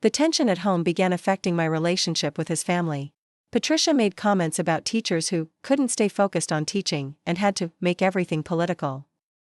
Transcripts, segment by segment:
The tension at home began affecting my relationship with his family. Patricia made comments about teachers who couldn't stay focused on teaching and had to make everything political.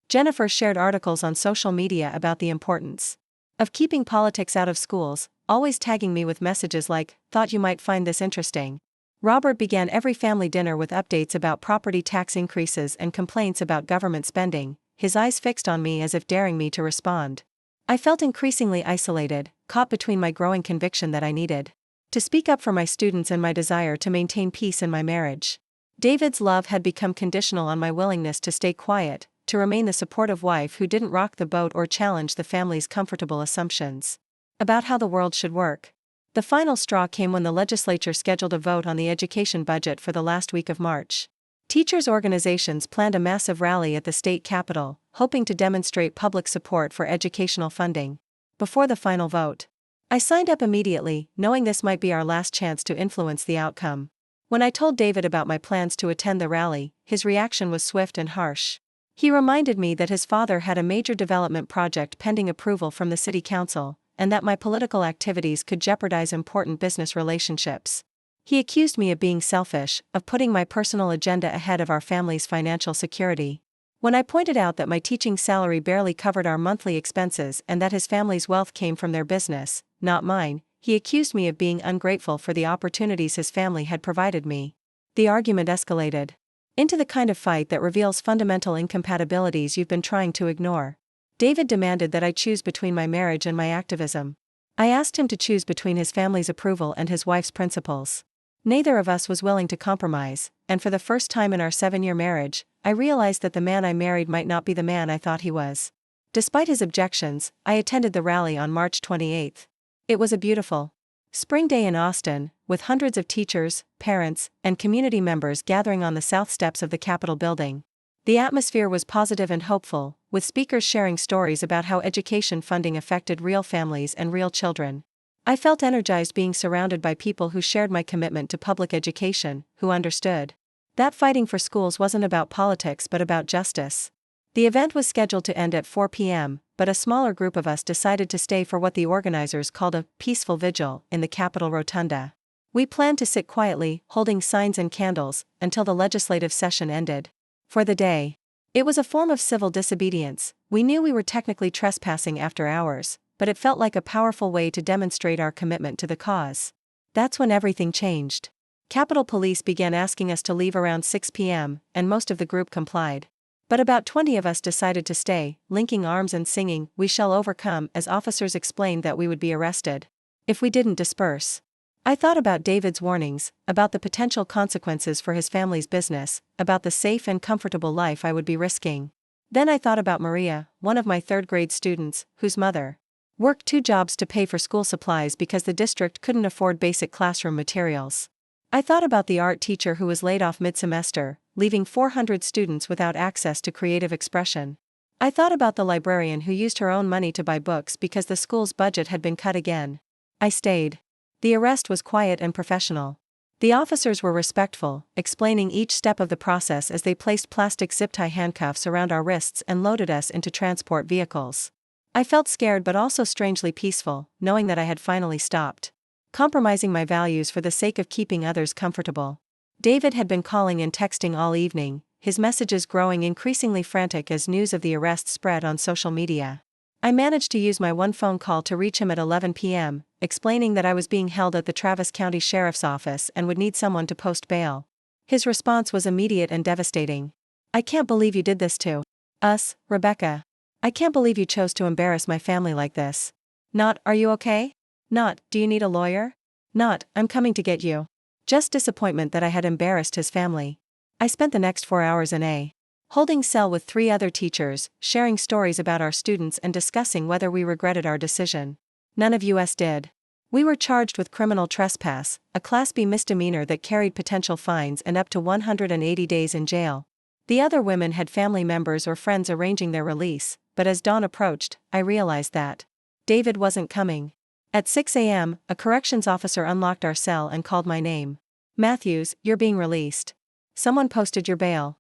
Jennifer shared articles on social media about the importance of keeping politics out of schools, always tagging me with messages like, "Thought you might find this interesting." Robert began every family dinner with updates about property tax increases and complaints about government spending, his eyes fixed on me as if daring me to respond. I felt increasingly isolated, caught between my growing conviction that I needed to speak up for my students and my desire to maintain peace in my marriage. David's love had become conditional on my willingness to stay quiet, to remain the supportive wife who didn't rock the boat or challenge the family's comfortable assumptions about how the world should work. The final straw came when the legislature scheduled a vote on the education budget for the last week of March. Teachers' organizations planned a massive rally at the state capitol, hoping to demonstrate public support for educational funding. Before the final vote, I signed up immediately, knowing this might be our last chance to influence the outcome. When I told David about my plans to attend the rally, his reaction was swift and harsh. He reminded me that his father had a major development project pending approval from the city council, and that my political activities could jeopardize important business relationships. He accused me of being selfish, of putting my personal agenda ahead of our family's financial security. When I pointed out that my teaching salary barely covered our monthly expenses and that his family's wealth came from their business, not mine, he accused me of being ungrateful for the opportunities his family had provided me. The argument escalated into the kind of fight that reveals fundamental incompatibilities you've been trying to ignore. David demanded that I choose between my marriage and my activism. I asked him to choose between his family's approval and his wife's principles. Neither of us was willing to compromise, and for the first time in our 7-year marriage, I realized that the man I married might not be the man I thought he was. Despite his objections, I attended the rally on March 28. It was a beautiful spring day in Austin, with hundreds of teachers, parents, and community members gathering on the south steps of the Capitol building. The atmosphere was positive and hopeful, with speakers sharing stories about how education funding affected real families and real children. I felt energized being surrounded by people who shared my commitment to public education, who understood that fighting for schools wasn't about politics but about justice. The event was scheduled to end at 4 p.m., but a smaller group of us decided to stay for what the organizers called a peaceful vigil in the Capitol Rotunda. We planned to sit quietly, holding signs and candles, until the legislative session ended. For the day, it was a form of civil disobedience. We knew we were technically trespassing after hours, but it felt like a powerful way to demonstrate our commitment to the cause. That's when everything changed. Capitol Police began asking us to leave around 6 p.m., and most of the group complied. But about 20 of us decided to stay, linking arms and singing, "We shall overcome," as officers explained that we would be arrested if we didn't disperse. I thought about David's warnings, about the potential consequences for his family's business, about the safe and comfortable life I would be risking. Then I thought about Maria, one of my third-grade students, whose mother worked 2 jobs to pay for school supplies because the district couldn't afford basic classroom materials. I thought about the art teacher who was laid off mid-semester, leaving 400 students without access to creative expression. I thought about the librarian who used her own money to buy books because the school's budget had been cut again. I stayed. The arrest was quiet and professional. The officers were respectful, explaining each step of the process as they placed plastic zip-tie handcuffs around our wrists and loaded us into transport vehicles. I felt scared but also strangely peaceful, knowing that I had finally stopped compromising my values for the sake of keeping others comfortable. David had been calling and texting all evening, his messages growing increasingly frantic as news of the arrest spread on social media. I managed to use my one phone call to reach him at 11 p.m., explaining that I was being held at the Travis County Sheriff's Office and would need someone to post bail. His response was immediate and devastating. "I can't believe you did this to us, Rebecca. I can't believe you chose to embarrass my family like this. Not, are you okay? Not, do you need a lawyer? Not, I'm coming to get you." Just disappointment that I had embarrassed his family. I spent the next 4 hours in a holding cell with 3 other teachers, sharing stories about our students and discussing whether we regretted our decision. None of us did. We were charged with criminal trespass, a Class B misdemeanor that carried potential fines and up to 180 days in jail. The other women had family members or friends arranging their release, but as dawn approached, I realized that David wasn't coming. At 6 a.m., a corrections officer unlocked our cell and called my name. "Matthews, you're being released. Someone posted your bail."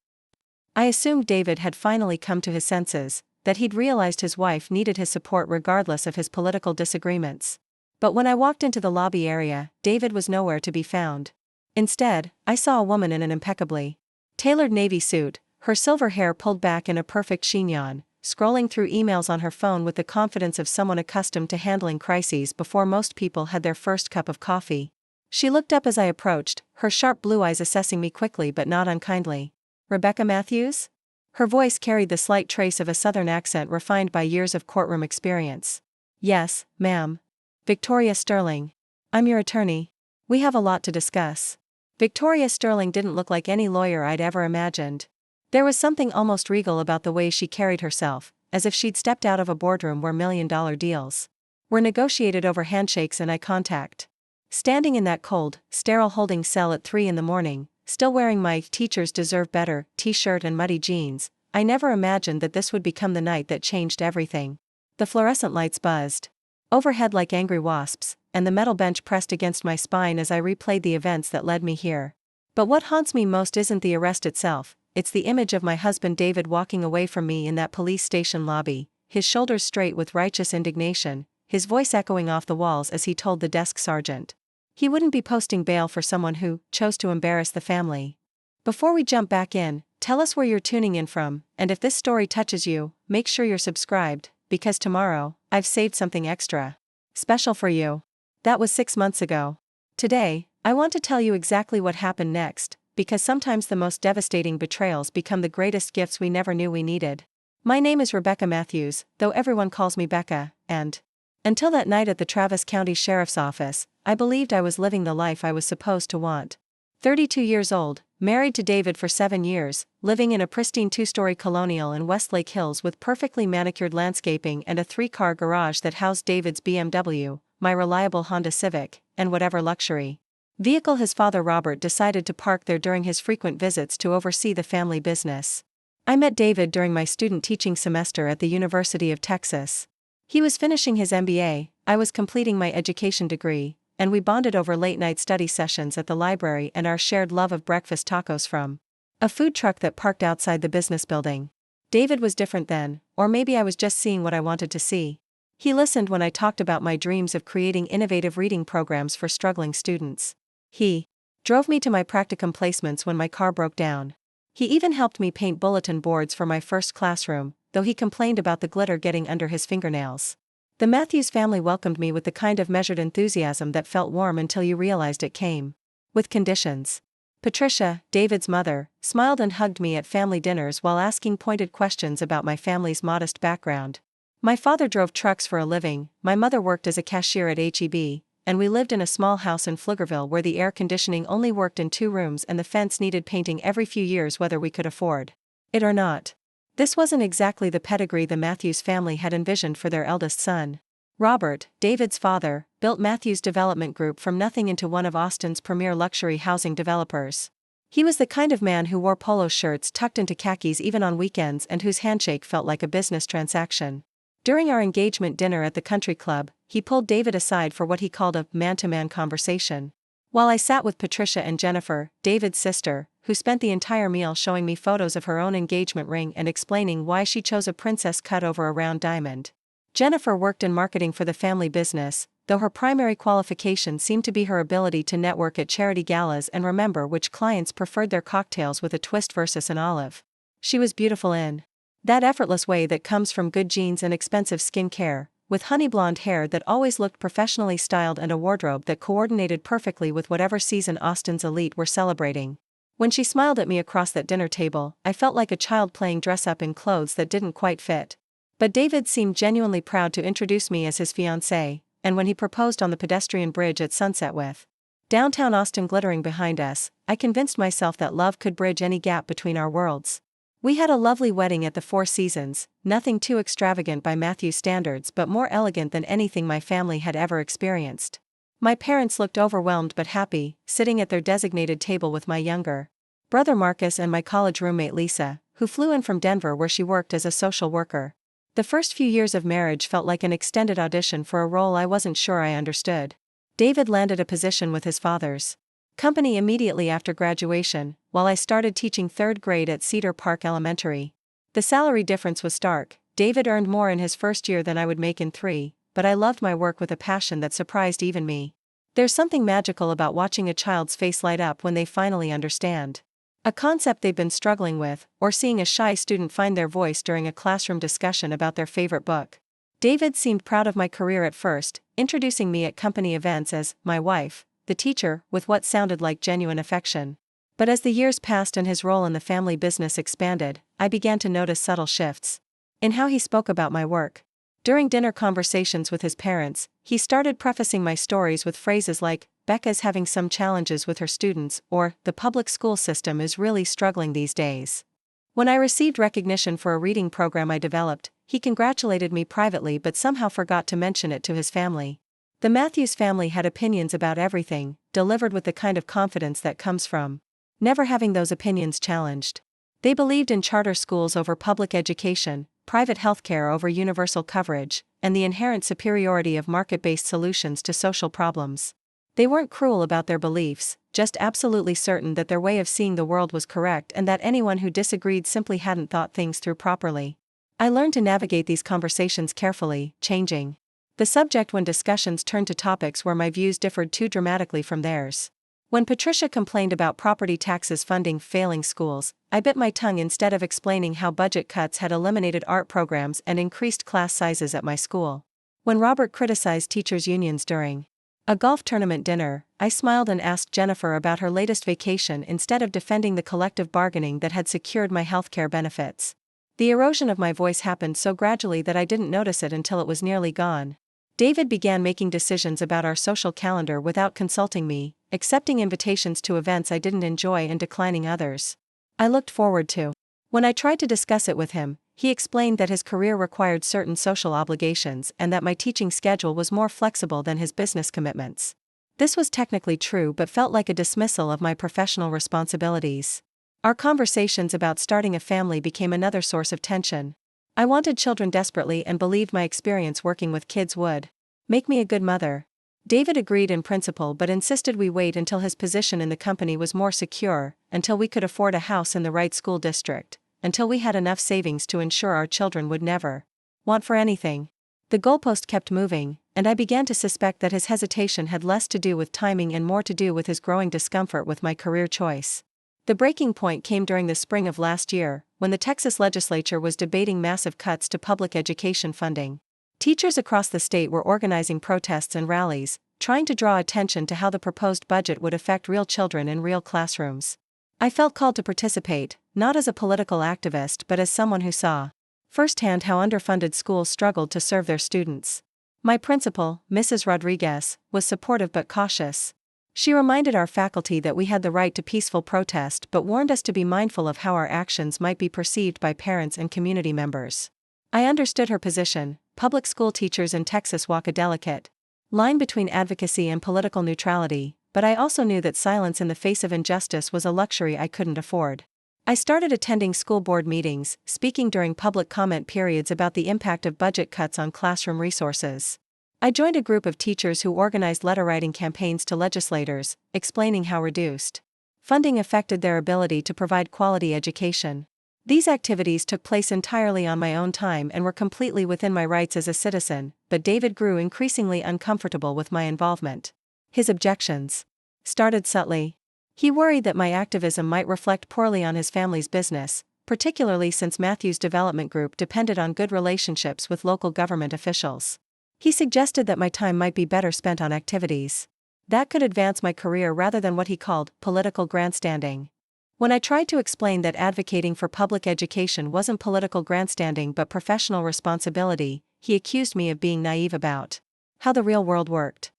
I assumed David had finally come to his senses, that he'd realized his wife needed his support regardless of his political disagreements. But when I walked into the lobby area, David was nowhere to be found. Instead, I saw a woman in an impeccably tailored navy suit, her silver hair pulled back in a perfect chignon, scrolling through emails on her phone with the confidence of someone accustomed to handling crises before most people had their first cup of coffee. She looked up as I approached, her sharp blue eyes assessing me quickly but not unkindly. "Rebecca Matthews?" Her voice carried the slight trace of a southern accent refined by years of courtroom experience. "Yes, ma'am. Victoria Sterling. I'm your attorney. We have a lot to discuss." Victoria Sterling didn't look like any lawyer I'd ever imagined. There was something almost regal about the way she carried herself, as if she'd stepped out of a boardroom where million-dollar deals were negotiated over handshakes and eye contact. Standing in that cold, sterile holding cell at 3 in the morning, still wearing my "teachers deserve better" t-shirt and muddy jeans, I never imagined that this would become the night that changed everything. The fluorescent lights buzzed overhead like angry wasps, and the metal bench pressed against my spine as I replayed the events that led me here. But what haunts me most isn't the arrest itself, it's the image of my husband David walking away from me in that police station lobby, his shoulders straight with righteous indignation, his voice echoing off the walls as he told the desk sergeant he wouldn't be posting bail for someone who chose to embarrass the family. Before we jump back in, tell us where you're tuning in from, and if this story touches you, make sure you're subscribed, because tomorrow, I've saved something extra special for you. That was 6 months ago. Today, I want to tell you exactly what happened next, because sometimes the most devastating betrayals become the greatest gifts we never knew we needed. My name is Rebecca Matthews, though everyone calls me Becca, and until that night at the Travis County Sheriff's Office, I believed I was living the life I was supposed to want. 32 years old, married to David for 7 years, living in a pristine 2-story colonial in Westlake Hills with perfectly manicured landscaping and a 3-car garage that housed David's BMW, my reliable Honda Civic, and whatever luxury vehicle his father Robert decided to park there during his frequent visits to oversee the family business. I met David during my student teaching semester at the University of Texas. He was finishing his MBA, I was completing my education degree, and we bonded over late-night study sessions at the library and our shared love of breakfast tacos from a food truck that parked outside the business building. David was different then, or maybe I was just seeing what I wanted to see. He listened when I talked about my dreams of creating innovative reading programs for struggling students. He drove me to my practicum placements when my car broke down. He even helped me paint bulletin boards for my first classroom, though he complained about the glitter getting under his fingernails. The Matthews family welcomed me with the kind of measured enthusiasm that felt warm until you realized it came with conditions. Patricia, David's mother, smiled and hugged me at family dinners while asking pointed questions about my family's modest background. My father drove trucks for a living, my mother worked as a cashier at H-E-B, and we lived in a small house in Pflugerville where the air conditioning only worked in 2 rooms and the fence needed painting every few years whether we could afford it or not. This wasn't exactly the pedigree the Matthews family had envisioned for their eldest son. Robert, David's father, built Matthews Development Group from nothing into one of Austin's premier luxury housing developers. He was the kind of man who wore polo shirts tucked into khakis even on weekends and whose handshake felt like a business transaction. During our engagement dinner at the country club, he pulled David aside for what he called a man-to-man conversation. While I sat with Patricia and Jennifer, David's sister, who spent the entire meal showing me photos of her own engagement ring and explaining why she chose a princess cut over a round diamond. Jennifer worked in marketing for the family business, though her primary qualification seemed to be her ability to network at charity galas and remember which clients preferred their cocktails with a twist versus an olive. She was beautiful in that effortless way that comes from good genes and expensive skin care, with honey blonde hair that always looked professionally styled and a wardrobe that coordinated perfectly with whatever season Austin's elite were celebrating. When she smiled at me across that dinner table, I felt like a child playing dress-up in clothes that didn't quite fit. But David seemed genuinely proud to introduce me as his fiancée, and when he proposed on the pedestrian bridge at sunset with downtown Austin glittering behind us, I convinced myself that love could bridge any gap between our worlds. We had a lovely wedding at the Four Seasons, nothing too extravagant by Matthews standards but more elegant than anything my family had ever experienced. My parents looked overwhelmed but happy, sitting at their designated table with my younger brother Marcus and my college roommate Lisa, who flew in from Denver where she worked as a social worker. The first few years of marriage felt like an extended audition for a role I wasn't sure I understood. David landed a position with his father's company immediately after graduation, while I started teaching 3rd grade at Cedar Park Elementary. The salary difference was stark. David earned more in his first year than I would make in 3, but I loved my work with a passion that surprised even me. There's something magical about watching a child's face light up when they finally understand a concept they've been struggling with, or seeing a shy student find their voice during a classroom discussion about their favorite book. David seemed proud of my career at first, introducing me at company events as my wife, the teacher, with what sounded like genuine affection. But as the years passed and his role in the family business expanded, I began to notice subtle shifts in how he spoke about my work. During dinner conversations with his parents, he started prefacing my stories with phrases like, "Becca's having some challenges with her students," or "the public school system is really struggling these days." When I received recognition for a reading program I developed, he congratulated me privately but somehow forgot to mention it to his family. The Matthews family had opinions about everything, delivered with the kind of confidence that comes from never having those opinions challenged. They believed in charter schools over public education, private healthcare over universal coverage, and the inherent superiority of market-based solutions to social problems. They weren't cruel about their beliefs, just absolutely certain that their way of seeing the world was correct and that anyone who disagreed simply hadn't thought things through properly. I learned to navigate these conversations carefully, changing the subject when discussions turned to topics where my views differed too dramatically from theirs. When Patricia complained about property taxes funding failing schools, I bit my tongue instead of explaining how budget cuts had eliminated art programs and increased class sizes at my school. When Robert criticized teachers' unions during a golf tournament dinner, I smiled and asked Jennifer about her latest vacation instead of defending the collective bargaining that had secured my healthcare benefits. The erosion of my voice happened so gradually that I didn't notice it until it was nearly gone. David began making decisions about our social calendar without consulting me, accepting invitations to events I didn't enjoy and declining others I looked forward to. When I tried to discuss it with him, he explained that his career required certain social obligations and that my teaching schedule was more flexible than his business commitments. This was technically true but felt like a dismissal of my professional responsibilities. Our conversations about starting a family became another source of tension. I wanted children desperately and believed my experience working with kids would make me a good mother. David agreed in principle but insisted we wait until his position in the company was more secure, until we could afford a house in the right school district, until we had enough savings to ensure our children would never want for anything. The goalpost kept moving, and I began to suspect that his hesitation had less to do with timing and more to do with his growing discomfort with my career choice. The breaking point came during the spring of last year, when the Texas legislature was debating massive cuts to public education funding. Teachers across the state were organizing protests and rallies, trying to draw attention to how the proposed budget would affect real children in real classrooms. I felt called to participate, not as a political activist but as someone who saw firsthand how underfunded schools struggled to serve their students. My principal, Mrs. Rodriguez, was supportive but cautious. She reminded our faculty that we had the right to peaceful protest but warned us to be mindful of how our actions might be perceived by parents and community members. I understood her position. Public school teachers in Texas walk a delicate line between advocacy and political neutrality, but I also knew that silence in the face of injustice was a luxury I couldn't afford. I started attending school board meetings, speaking during public comment periods about the impact of budget cuts on classroom resources. I joined a group of teachers who organized letter-writing campaigns to legislators, explaining how reduced funding affected their ability to provide quality education. These activities took place entirely on my own time and were completely within my rights as a citizen, but David grew increasingly uncomfortable with my involvement. His objections started subtly. He worried that my activism might reflect poorly on his family's business, particularly since Matthew's development group depended on good relationships with local government officials. He suggested that my time might be better spent on activities that could advance my career rather than what he called political grandstanding. When I tried to explain that advocating for public education wasn't political grandstanding but professional responsibility, he accused me of being naive about how the real world worked.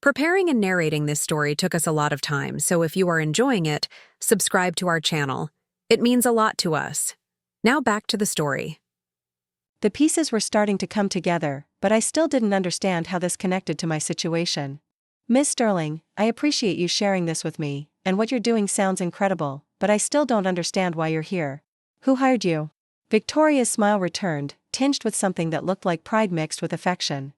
Preparing and narrating this story took us a lot of time, so if you are enjoying it, subscribe to our channel. It means a lot to us. Now back to the story. The pieces were starting to come together, but I still didn't understand how this connected to my situation. Ms. Sterling, I appreciate you sharing this with me, and what you're doing sounds incredible, but I still don't understand why you're here. Who hired you? Victoria's smile returned, tinged with something that looked like pride mixed with affection.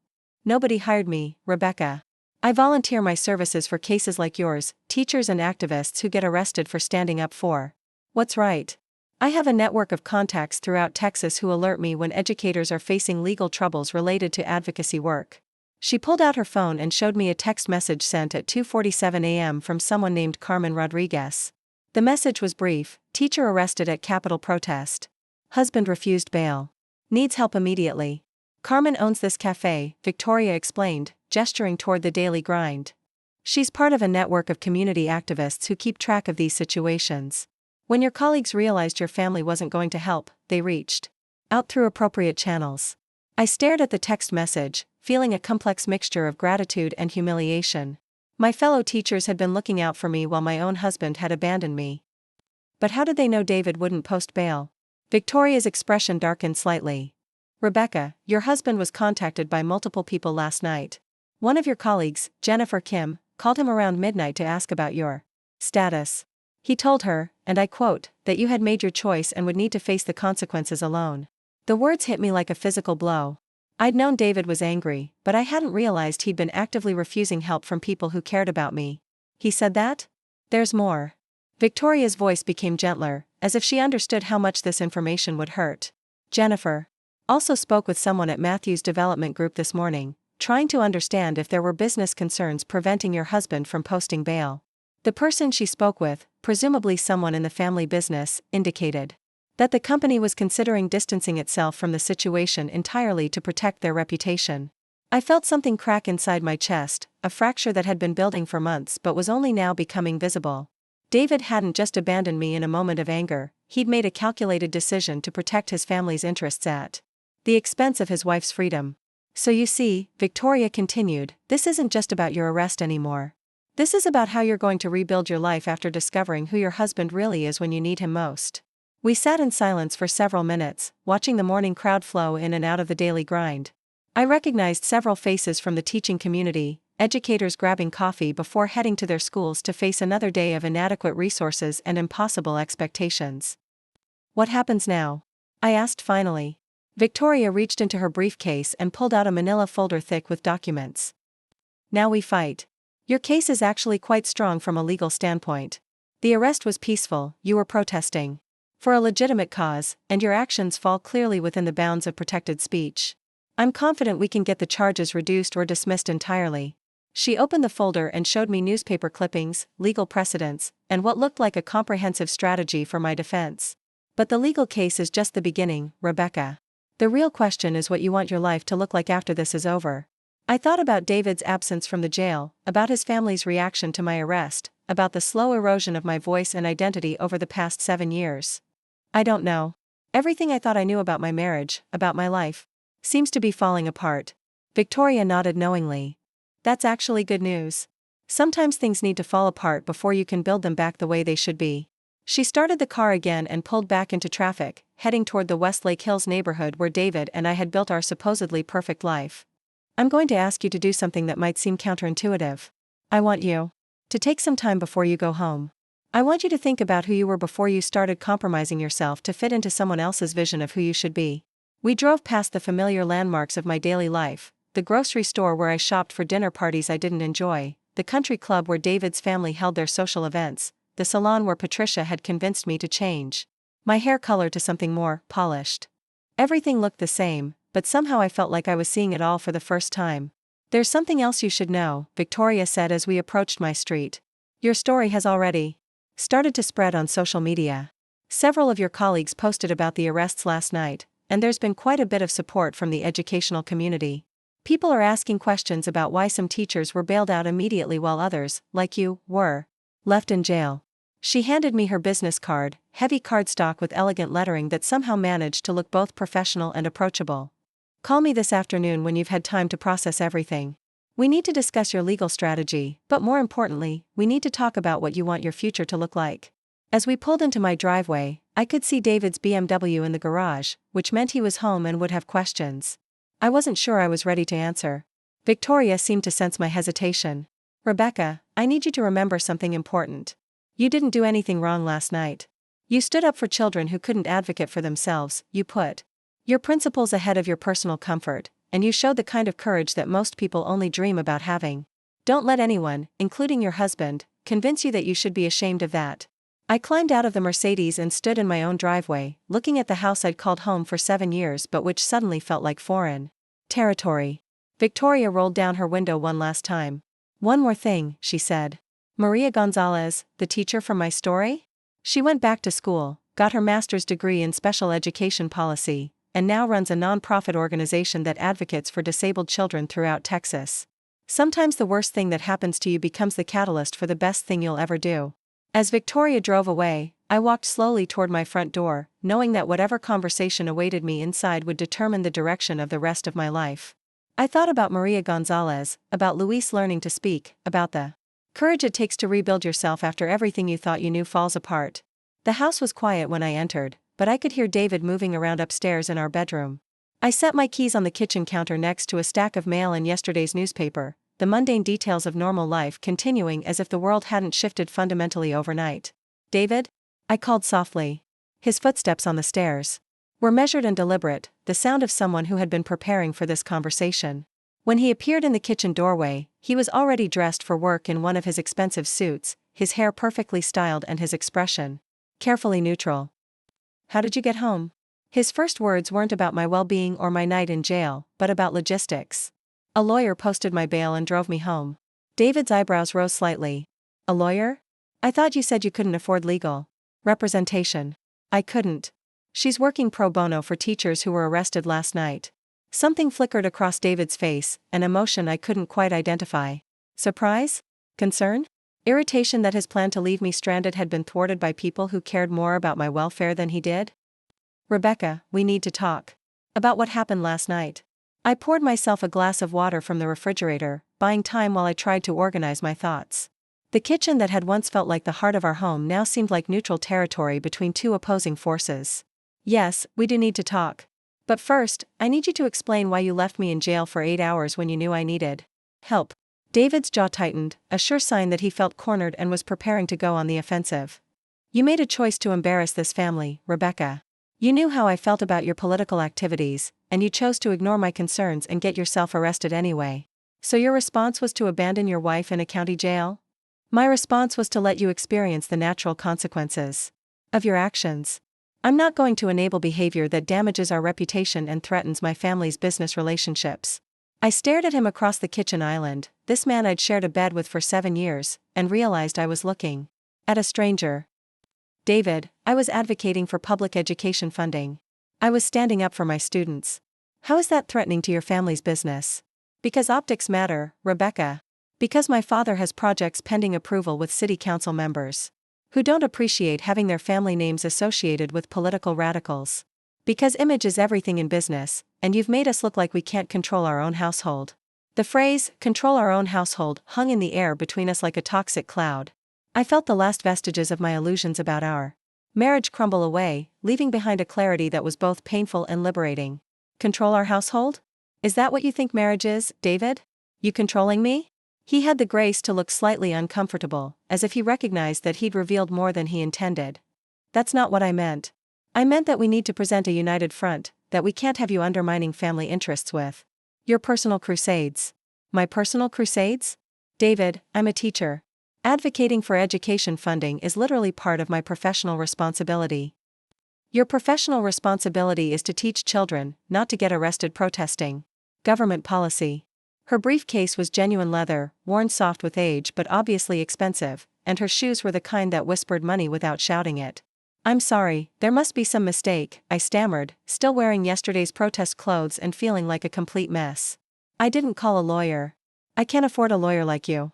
Nobody hired me, Rebecca. I volunteer my services for cases like yours, teachers and activists who get arrested for standing up for what's right. I have a network of contacts throughout Texas who alert me when educators are facing legal troubles related to advocacy work. She pulled out her phone and showed me a text message sent at 2:47 a.m. from someone named Carmen Rodriguez. The message was brief: teacher arrested at Capitol protest. Husband refused bail. Needs help immediately. Carmen owns this cafe, Victoria explained, gesturing toward the daily grind. She's part of a network of community activists who keep track of these situations. When your colleagues realized your family wasn't going to help, they reached out through appropriate channels. I stared at the text message, feeling a complex mixture of gratitude and humiliation. My fellow teachers had been looking out for me while my own husband had abandoned me. But how did they know David wouldn't post bail? Victoria's expression darkened slightly. Rebecca, your husband was contacted by multiple people last night. One of your colleagues, Jennifer Kim, called him around midnight to ask about your status. He told her, and I quote, that you had made your choice and would need to face the consequences alone. The words hit me like a physical blow. I'd known David was angry, but I hadn't realized he'd been actively refusing help from people who cared about me. He said that? There's more. Victoria's voice became gentler, as if she understood how much this information would hurt. Jennifer also spoke with someone at Matthew's development group this morning, trying to understand if there were business concerns preventing your husband from posting bail. The person she spoke with, presumably someone in the family business, indicated that the company was considering distancing itself from the situation entirely to protect their reputation. I felt something crack inside my chest, a fracture that had been building for months but was only now becoming visible. David hadn't just abandoned me in a moment of anger, he'd made a calculated decision to protect his family's interests at the expense of his wife's freedom. So you see, Victoria continued, this isn't just about your arrest anymore. This is about how you're going to rebuild your life after discovering who your husband really is when you need him most. We sat in silence for several minutes, watching the morning crowd flow in and out of the daily grind. I recognized several faces from the teaching community, educators grabbing coffee before heading to their schools to face another day of inadequate resources and impossible expectations. What happens now? I asked finally. Victoria reached into her briefcase and pulled out a manila folder thick with documents. Now we fight. Your case is actually quite strong from a legal standpoint. The arrest was peaceful, you were protesting for a legitimate cause, and your actions fall clearly within the bounds of protected speech. I'm confident we can get the charges reduced or dismissed entirely. She opened the folder and showed me newspaper clippings, legal precedents, and what looked like a comprehensive strategy for my defense. But the legal case is just the beginning, Rebecca. The real question is what you want your life to look like after this is over. I thought about David's absence from the jail, about his family's reaction to my arrest, about the slow erosion of my voice and identity over the past 7 years. I don't know. Everything I thought I knew about my marriage, about my life, seems to be falling apart. Victoria nodded knowingly. That's actually good news. Sometimes things need to fall apart before you can build them back the way they should be. She started the car again and pulled back into traffic, heading toward the Westlake Hills neighborhood where David and I had built our supposedly perfect life. I'm going to ask you to do something that might seem counterintuitive. I want you to take some time before you go home. I want you to think about who you were before you started compromising yourself to fit into someone else's vision of who you should be. We drove past the familiar landmarks of my daily life, the grocery store where I shopped for dinner parties I didn't enjoy, the country club where David's family held their social events, the salon where Patricia had convinced me to change my hair color to something more polished. Everything looked the same, but somehow I felt like I was seeing it all for the first time. There's something else you should know, Victoria said as we approached my street. Your story has already started to spread on social media. Several of your colleagues posted about the arrests last night, and there's been quite a bit of support from the educational community. People are asking questions about why some teachers were bailed out immediately while others, like you, were left in jail. She handed me her business card, heavy cardstock with elegant lettering that somehow managed to look both professional and approachable. Call me this afternoon when you've had time to process everything. We need to discuss your legal strategy, but more importantly, we need to talk about what you want your future to look like. As we pulled into my driveway, I could see David's BMW in the garage, which meant he was home and would have questions. I wasn't sure I was ready to answer. Victoria seemed to sense my hesitation. Rebecca, I need you to remember something important. You didn't do anything wrong last night. You stood up for children who couldn't advocate for themselves, you put your principles ahead of your personal comfort, and you showed the kind of courage that most people only dream about having. Don't let anyone, including your husband, convince you that you should be ashamed of that. I climbed out of the Mercedes and stood in my own driveway, looking at the house I'd called home for 7 years but which suddenly felt like foreign territory. Victoria rolled down her window one last time. "One more thing," she said. "Maria Gonzalez, the teacher from my story? She went back to school, got her master's degree in special education policy, and now runs a non-profit organization that advocates for disabled children throughout Texas. Sometimes the worst thing that happens to you becomes the catalyst for the best thing you'll ever do." As Victoria drove away, I walked slowly toward my front door, knowing that whatever conversation awaited me inside would determine the direction of the rest of my life. I thought about Maria Gonzalez, about Luis learning to speak, about the courage it takes to rebuild yourself after everything you thought you knew falls apart. The house was quiet when I entered, but I could hear David moving around upstairs in our bedroom. I set my keys on the kitchen counter next to a stack of mail and yesterday's newspaper, the mundane details of normal life continuing as if the world hadn't shifted fundamentally overnight. "David?" I called softly. His footsteps on the stairs were measured and deliberate, the sound of someone who had been preparing for this conversation. When he appeared in the kitchen doorway, he was already dressed for work in one of his expensive suits, his hair perfectly styled and his expression carefully neutral. "How did you get home?" His first words weren't about my well-being or my night in jail, but about logistics. "A lawyer posted my bail and drove me home." David's eyebrows rose slightly. "A lawyer? I thought you said you couldn't afford legal representation." "I couldn't. She's working pro bono for teachers who were arrested last night." Something flickered across David's face, an emotion I couldn't quite identify. Surprise? Concern? Irritation that his plan to leave me stranded had been thwarted by people who cared more about my welfare than he did? "Rebecca, we need to talk about what happened last night." I poured myself a glass of water from the refrigerator, buying time while I tried to organize my thoughts. The kitchen that had once felt like the heart of our home now seemed like neutral territory between two opposing forces. "Yes, we do need to talk. But first, I need you to explain why you left me in jail for 8 hours when you knew I needed help." David's jaw tightened, a sure sign that he felt cornered and was preparing to go on the offensive. "You made a choice to embarrass this family, Rebecca. You knew how I felt about your political activities, and you chose to ignore my concerns and get yourself arrested anyway. So your response was to abandon your wife in a county jail?" "My response was to let you experience the natural consequences of your actions. I'm not going to enable behavior that damages our reputation and threatens my family's business relationships." I stared at him across the kitchen island, this man I'd shared a bed with for 7 years, and realized I was looking at a stranger. "David, I was advocating for public education funding. I was standing up for my students. How is that threatening to your family's business?" "Because optics matter, Rebecca. Because my father has projects pending approval with city council members who don't appreciate having their family names associated with political radicals. Because image is everything in business, and you've made us look like we can't control our own household." The phrase, "control our own household," hung in the air between us like a toxic cloud. I felt the last vestiges of my illusions about our marriage crumble away, leaving behind a clarity that was both painful and liberating. "Control our household? Is that what you think marriage is, David? You controlling me?" He had the grace to look slightly uncomfortable, as if he recognized that he'd revealed more than he intended. "That's not what I meant. I meant that we need to present a united front, that we can't have you undermining family interests with your personal crusades." "My personal crusades?" "David, I'm a teacher. Advocating for education funding is literally part of my professional responsibility." "Your professional responsibility is to teach children, not to get arrested protesting government policy." Her briefcase was genuine leather, worn soft with age but obviously expensive, and her shoes were the kind that whispered money without shouting it. "I'm sorry, there must be some mistake," I stammered, still wearing yesterday's protest clothes and feeling like a complete mess. "I didn't call a lawyer. I can't afford a lawyer like you."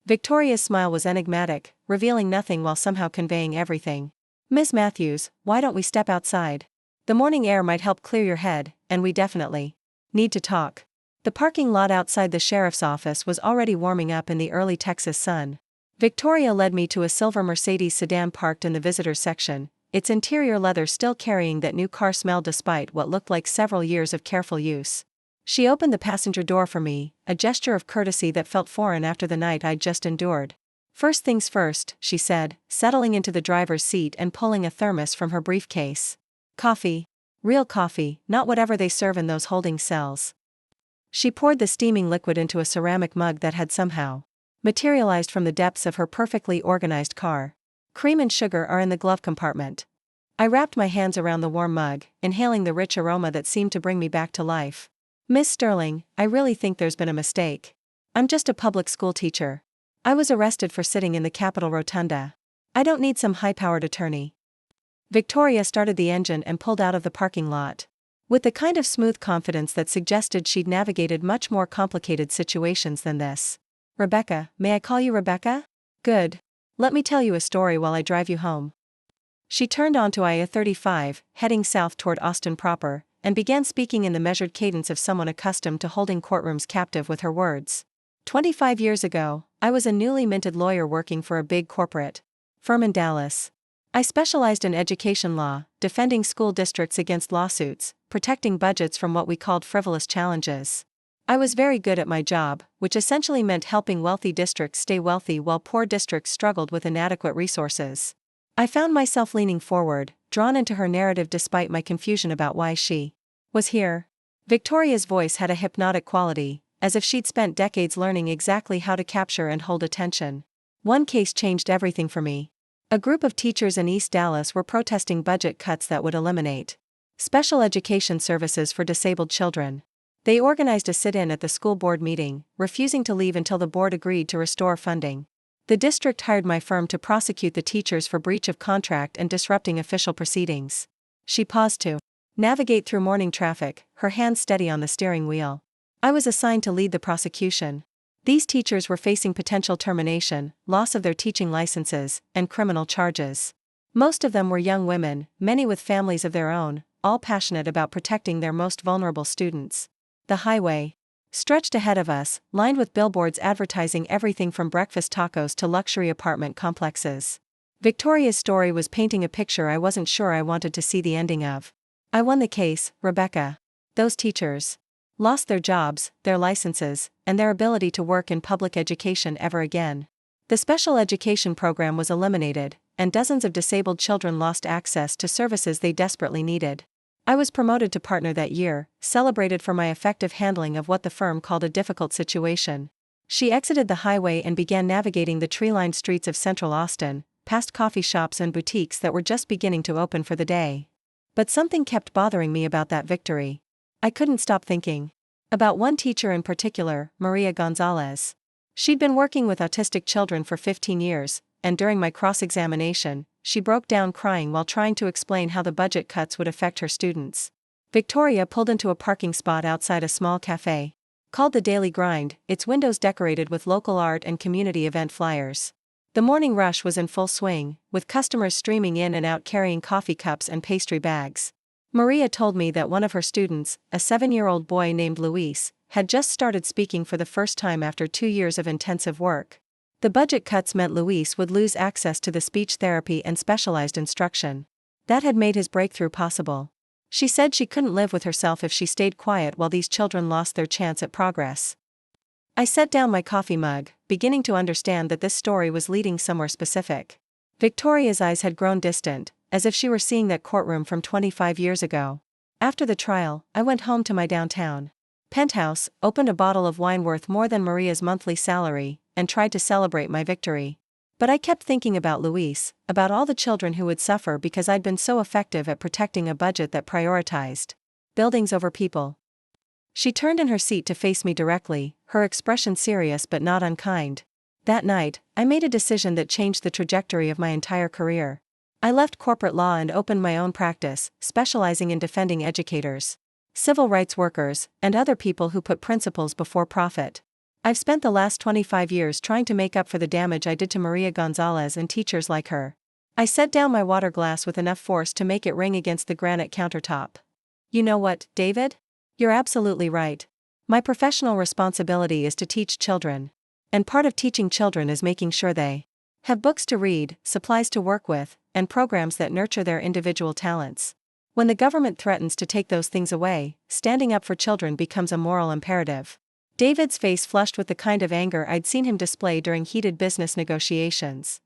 Victoria's smile was enigmatic, revealing nothing while somehow conveying everything. "Ms. Matthews, why don't we step outside? The morning air might help clear your head, and we definitely need to talk." The parking lot outside the sheriff's office was already warming up in the early Texas sun. Victoria led me to a silver Mercedes sedan parked in the visitors section, its interior leather still carrying that new car smell despite what looked like several years of careful use. She opened the passenger door for me, a gesture of courtesy that felt foreign after the night I'd just endured. "First things first," she said, settling into the driver's seat and pulling a thermos from her briefcase. "Coffee. Real coffee, not whatever they serve in those holding cells." She poured the steaming liquid into a ceramic mug that had somehow materialized from the depths of her perfectly organized car. Cream and sugar are in the glove compartment. I wrapped my hands around the warm mug, inhaling the rich aroma that seemed to bring me back to life. Miss Sterling, I really think there's been a mistake. I'm just a public school teacher. I was arrested for sitting in the Capitol Rotunda. I don't need some high-powered attorney. Victoria started the engine and pulled out of the parking lot. With the kind of smooth confidence that suggested she'd navigated much more complicated situations than this. Rebecca, may I call you Rebecca? Good. Let me tell you a story while I drive you home. She turned onto I-35, heading south toward Austin proper, and began speaking in the measured cadence of someone accustomed to holding courtrooms captive with her words. 25 years ago, I was a newly minted lawyer working for a big corporate firm in Dallas. I specialized in education law, defending school districts against lawsuits, protecting budgets from what we called frivolous challenges. I was very good at my job, which essentially meant helping wealthy districts stay wealthy while poor districts struggled with inadequate resources. I found myself leaning forward, drawn into her narrative despite my confusion about why she was here. Victoria's voice had a hypnotic quality, as if she'd spent decades learning exactly how to capture and hold attention. One case changed everything for me. A group of teachers in East Dallas were protesting budget cuts that would eliminate special education services for disabled children. They organized a sit-in at the school board meeting, refusing to leave until the board agreed to restore funding. The district hired my firm to prosecute the teachers for breach of contract and disrupting official proceedings. She paused to navigate through morning traffic, her hands steady on the steering wheel. I was assigned to lead the prosecution. These teachers were facing potential termination, loss of their teaching licenses, and criminal charges. Most of them were young women, many with families of their own, all passionate about protecting their most vulnerable students. The highway stretched ahead of us, lined with billboards advertising everything from breakfast tacos to luxury apartment complexes. Victoria's story was painting a picture I wasn't sure I wanted to see the ending of. I won the case, Rebecca. Those teachers lost their jobs, their licenses, and their ability to work in public education ever again. The special education program was eliminated, and dozens of disabled children lost access to services they desperately needed. I was promoted to partner that year, celebrated for my effective handling of what the firm called a difficult situation. She exited the highway and began navigating the tree-lined streets of central Austin, past coffee shops and boutiques that were just beginning to open for the day. But something kept bothering me about that victory. I couldn't stop thinking about one teacher in particular, Maria Gonzalez. She'd been working with autistic children for 15 years, and during my cross-examination, she broke down crying while trying to explain how the budget cuts would affect her students. Victoria pulled into a parking spot outside a small cafe called the Daily Grind, its windows decorated with local art and community event flyers. The morning rush was in full swing, with customers streaming in and out carrying coffee cups and pastry bags. Maria told me that one of her students, a 7-year-old boy named Luis, had just started speaking for the first time after 2 years of intensive work. The budget cuts meant Luis would lose access to the speech therapy and specialized instruction that had made his breakthrough possible. She said she couldn't live with herself if she stayed quiet while these children lost their chance at progress. I set down my coffee mug, beginning to understand that this story was leading somewhere specific. Victoria's eyes had grown distant, as if she were seeing that courtroom from 25 years ago. After the trial, I went home to my downtown penthouse, opened a bottle of wine worth more than Maria's monthly salary, and tried to celebrate my victory. But I kept thinking about Luis, about all the children who would suffer because I'd been so effective at protecting a budget that prioritized buildings over people. She turned in her seat to face me directly, her expression serious but not unkind. That night, I made a decision that changed the trajectory of my entire career. I left corporate law and opened my own practice, specializing in defending educators, civil rights workers, and other people who put principles before profit. I've spent the last 25 years trying to make up for the damage I did to Maria Gonzalez and teachers like her. I set down my water glass with enough force to make it ring against the granite countertop. You know what, David? You're absolutely right. My professional responsibility is to teach children. And part of teaching children is making sure they have books to read, supplies to work with, and programs that nurture their individual talents. When the government threatens to take those things away, standing up for children becomes a moral imperative. David's face flushed with the kind of anger I'd seen him display during heated business negotiations.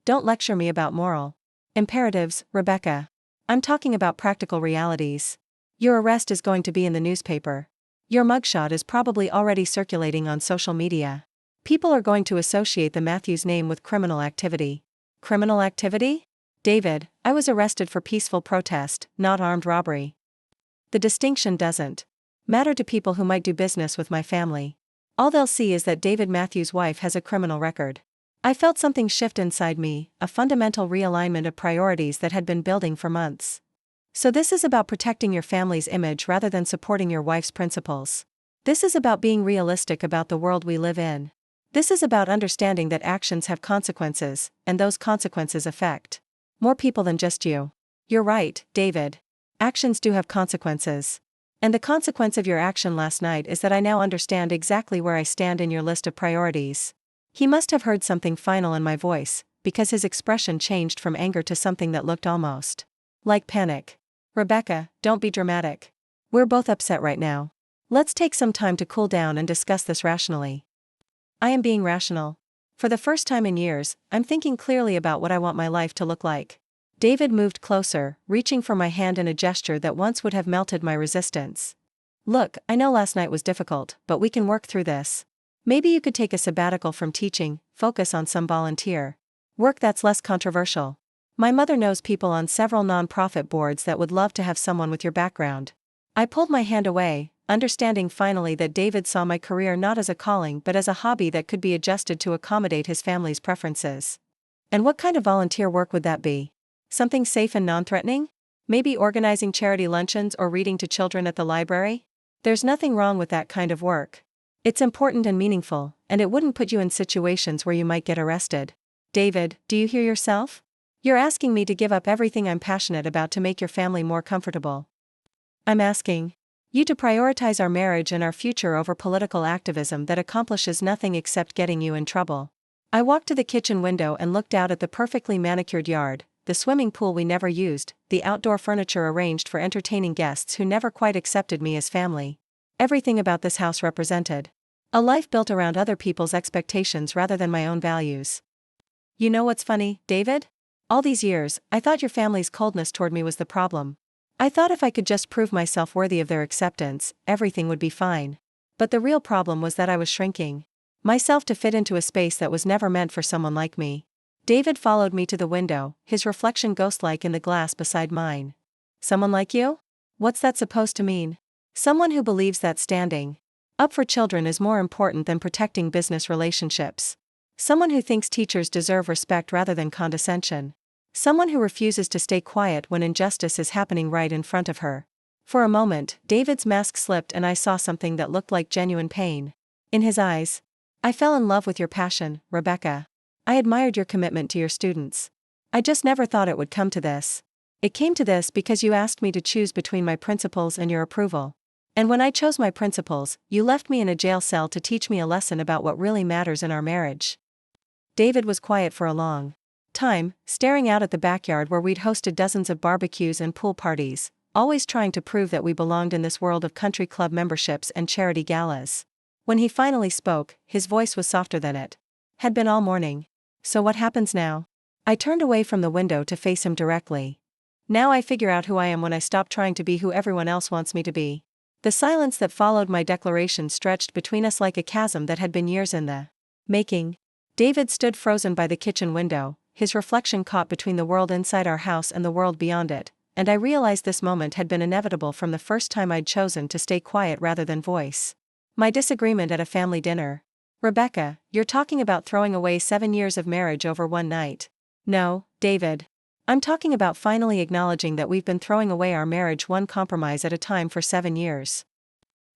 Don't lecture me about moral imperatives, Rebecca. I'm talking about practical realities. Your arrest is going to be in the newspaper. Your mugshot is probably already circulating on social media. People are going to associate the Matthews name with criminal activity. Criminal activity? David, I was arrested for peaceful protest, not armed robbery. The distinction doesn't matter to people who might do business with my family. All they'll see is that David Matthews' wife has a criminal record. I felt something shift inside me, a fundamental realignment of priorities that had been building for months. So this is about protecting your family's image rather than supporting your wife's principles. This is about being realistic about the world we live in. This is about understanding that actions have consequences, and those consequences affect more people than just you. You're right, David. Actions do have consequences. And the consequence of your action last night is that I now understand exactly where I stand in your list of priorities. He must have heard something final in my voice, because his expression changed from anger to something that looked almost like panic. Rebecca, don't be dramatic. We're both upset right now. Let's take some time to cool down and discuss this rationally. I am being rational. For the first time in years, I'm thinking clearly about what I want my life to look like. David moved closer, reaching for my hand in a gesture that once would have melted my resistance. Look, I know last night was difficult, but we can work through this. Maybe you could take a sabbatical from teaching, focus on some volunteer work that's less controversial. My mother knows people on several nonprofit boards that would love to have someone with your background. I pulled my hand away, understanding finally that David saw my career not as a calling but as a hobby that could be adjusted to accommodate his family's preferences. And what kind of volunteer work would that be? Something safe and non-threatening? Maybe organizing charity luncheons or reading to children at the library? There's nothing wrong with that kind of work. It's important and meaningful, and it wouldn't put you in situations where you might get arrested. David, do you hear yourself? You're asking me to give up everything I'm passionate about to make your family more comfortable. I'm asking you to prioritize our marriage and our future over political activism that accomplishes nothing except getting you in trouble. I walked to the kitchen window and looked out at the perfectly manicured yard, the swimming pool we never used, the outdoor furniture arranged for entertaining guests who never quite accepted me as family. Everything about this house represented a life built around other people's expectations rather than my own values. You know what's funny, David? All these years, I thought your family's coldness toward me was the problem. I thought if I could just prove myself worthy of their acceptance, everything would be fine. But the real problem was that I was shrinking myself to fit into a space that was never meant for someone like me. David followed me to the window, his reflection ghost-like in the glass beside mine. Someone like you? What's that supposed to mean? Someone who believes that standing up for children is more important than protecting business relationships. Someone who thinks teachers deserve respect rather than condescension. Someone who refuses to stay quiet when injustice is happening right in front of her. For a moment, David's mask slipped and I saw something that looked like genuine pain in his eyes. I fell in love with your passion, Rebecca. I admired your commitment to your students. I just never thought it would come to this. It came to this because you asked me to choose between my principles and your approval. And when I chose my principles, you left me in a jail cell to teach me a lesson about what really matters in our marriage. David was quiet for a long time, staring out at the backyard where we'd hosted dozens of barbecues and pool parties, always trying to prove that we belonged in this world of country club memberships and charity galas. When he finally spoke, his voice was softer than it had been all morning. So what happens now? I turned away from the window to face him directly. Now I figure out who I am when I stop trying to be who everyone else wants me to be. The silence that followed my declaration stretched between us like a chasm that had been years in the making. David stood frozen by the kitchen window, his reflection caught between the world inside our house and the world beyond it, and I realized this moment had been inevitable from the first time I'd chosen to stay quiet rather than voice my disagreement at a family dinner. Rebecca, you're talking about throwing away 7 years of marriage over one night. No, David. I'm talking about finally acknowledging that we've been throwing away our marriage one compromise at a time for 7 years.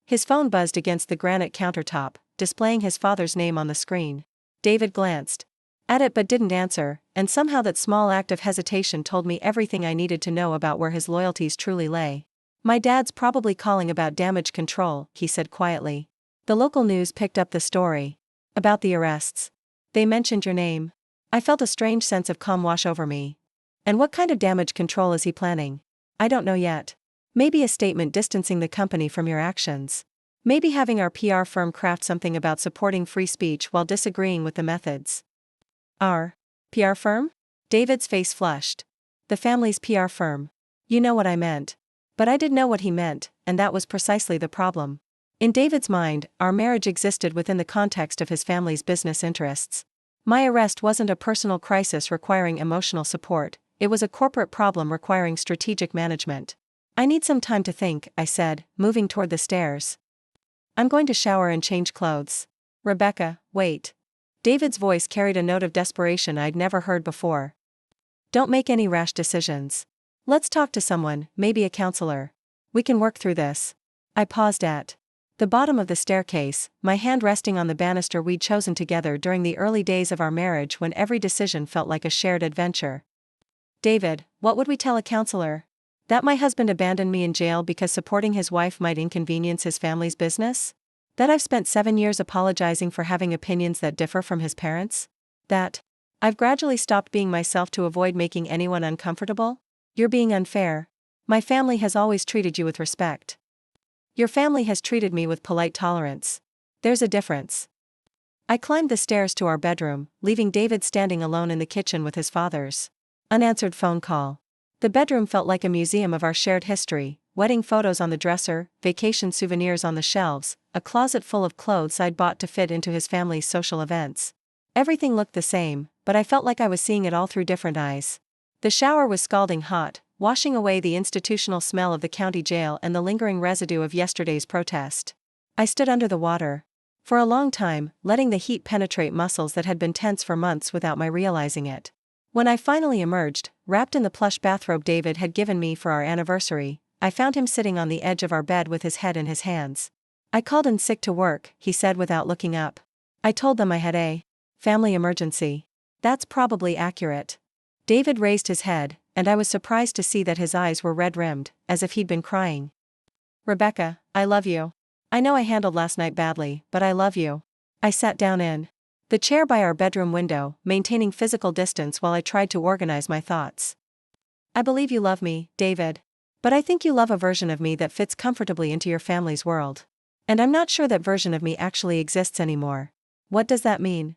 His phone buzzed against the granite countertop, displaying his father's name on the screen. David glanced at it but didn't answer, and somehow that small act of hesitation told me everything I needed to know about where his loyalties truly lay. My dad's probably calling about damage control, he said quietly. The local news picked up the story about the arrests. They mentioned your name. I felt a strange sense of calm wash over me. And what kind of damage control is he planning? I don't know yet. Maybe a statement distancing the company from your actions. Maybe having our PR firm craft something about supporting free speech while disagreeing with the methods. Our PR firm? David's face flushed. The family's PR firm. You know what I meant. But I did know what he meant, and that was precisely the problem. In David's mind, our marriage existed within the context of his family's business interests. My arrest wasn't a personal crisis requiring emotional support, it was a corporate problem requiring strategic management. I need some time to think, I said, moving toward the stairs. I'm going to shower and change clothes. Rebecca, wait. David's voice carried a note of desperation I'd never heard before. Don't make any rash decisions. Let's talk to someone, maybe a counselor. We can work through this. I paused at the bottom of the staircase, my hand resting on the banister we'd chosen together during the early days of our marriage when every decision felt like a shared adventure. David, what would we tell a counselor? That my husband abandoned me in jail because supporting his wife might inconvenience his family's business? That I've spent 7 years apologizing for having opinions that differ from his parents? That I've gradually stopped being myself to avoid making anyone uncomfortable? You're being unfair. My family has always treated you with respect. Your family has treated me with polite tolerance. There's a difference. I climbed the stairs to our bedroom, leaving David standing alone in the kitchen with his father's unanswered phone call. The bedroom felt like a museum of our shared history, wedding photos on the dresser, vacation souvenirs on the shelves, a closet full of clothes I'd bought to fit into his family's social events. Everything looked the same, but I felt like I was seeing it all through different eyes. The shower was scalding hot, washing away the institutional smell of the county jail and the lingering residue of yesterday's protest. I stood under the water. For a long time, letting the heat penetrate muscles that had been tense for months without my realizing it. When I finally emerged, wrapped in the plush bathrobe David had given me for our anniversary, I found him sitting on the edge of our bed with his head in his hands. I called in sick to work, he said without looking up. I told them I had a family emergency. That's probably accurate. David raised his head, and I was surprised to see that his eyes were red-rimmed, as if he'd been crying. Rebecca, I love you. I know I handled last night badly, but I love you. I sat down in the chair by our bedroom window, maintaining physical distance while I tried to organize my thoughts. I believe you love me, David. But I think you love a version of me that fits comfortably into your family's world. And I'm not sure that version of me actually exists anymore. What does that mean?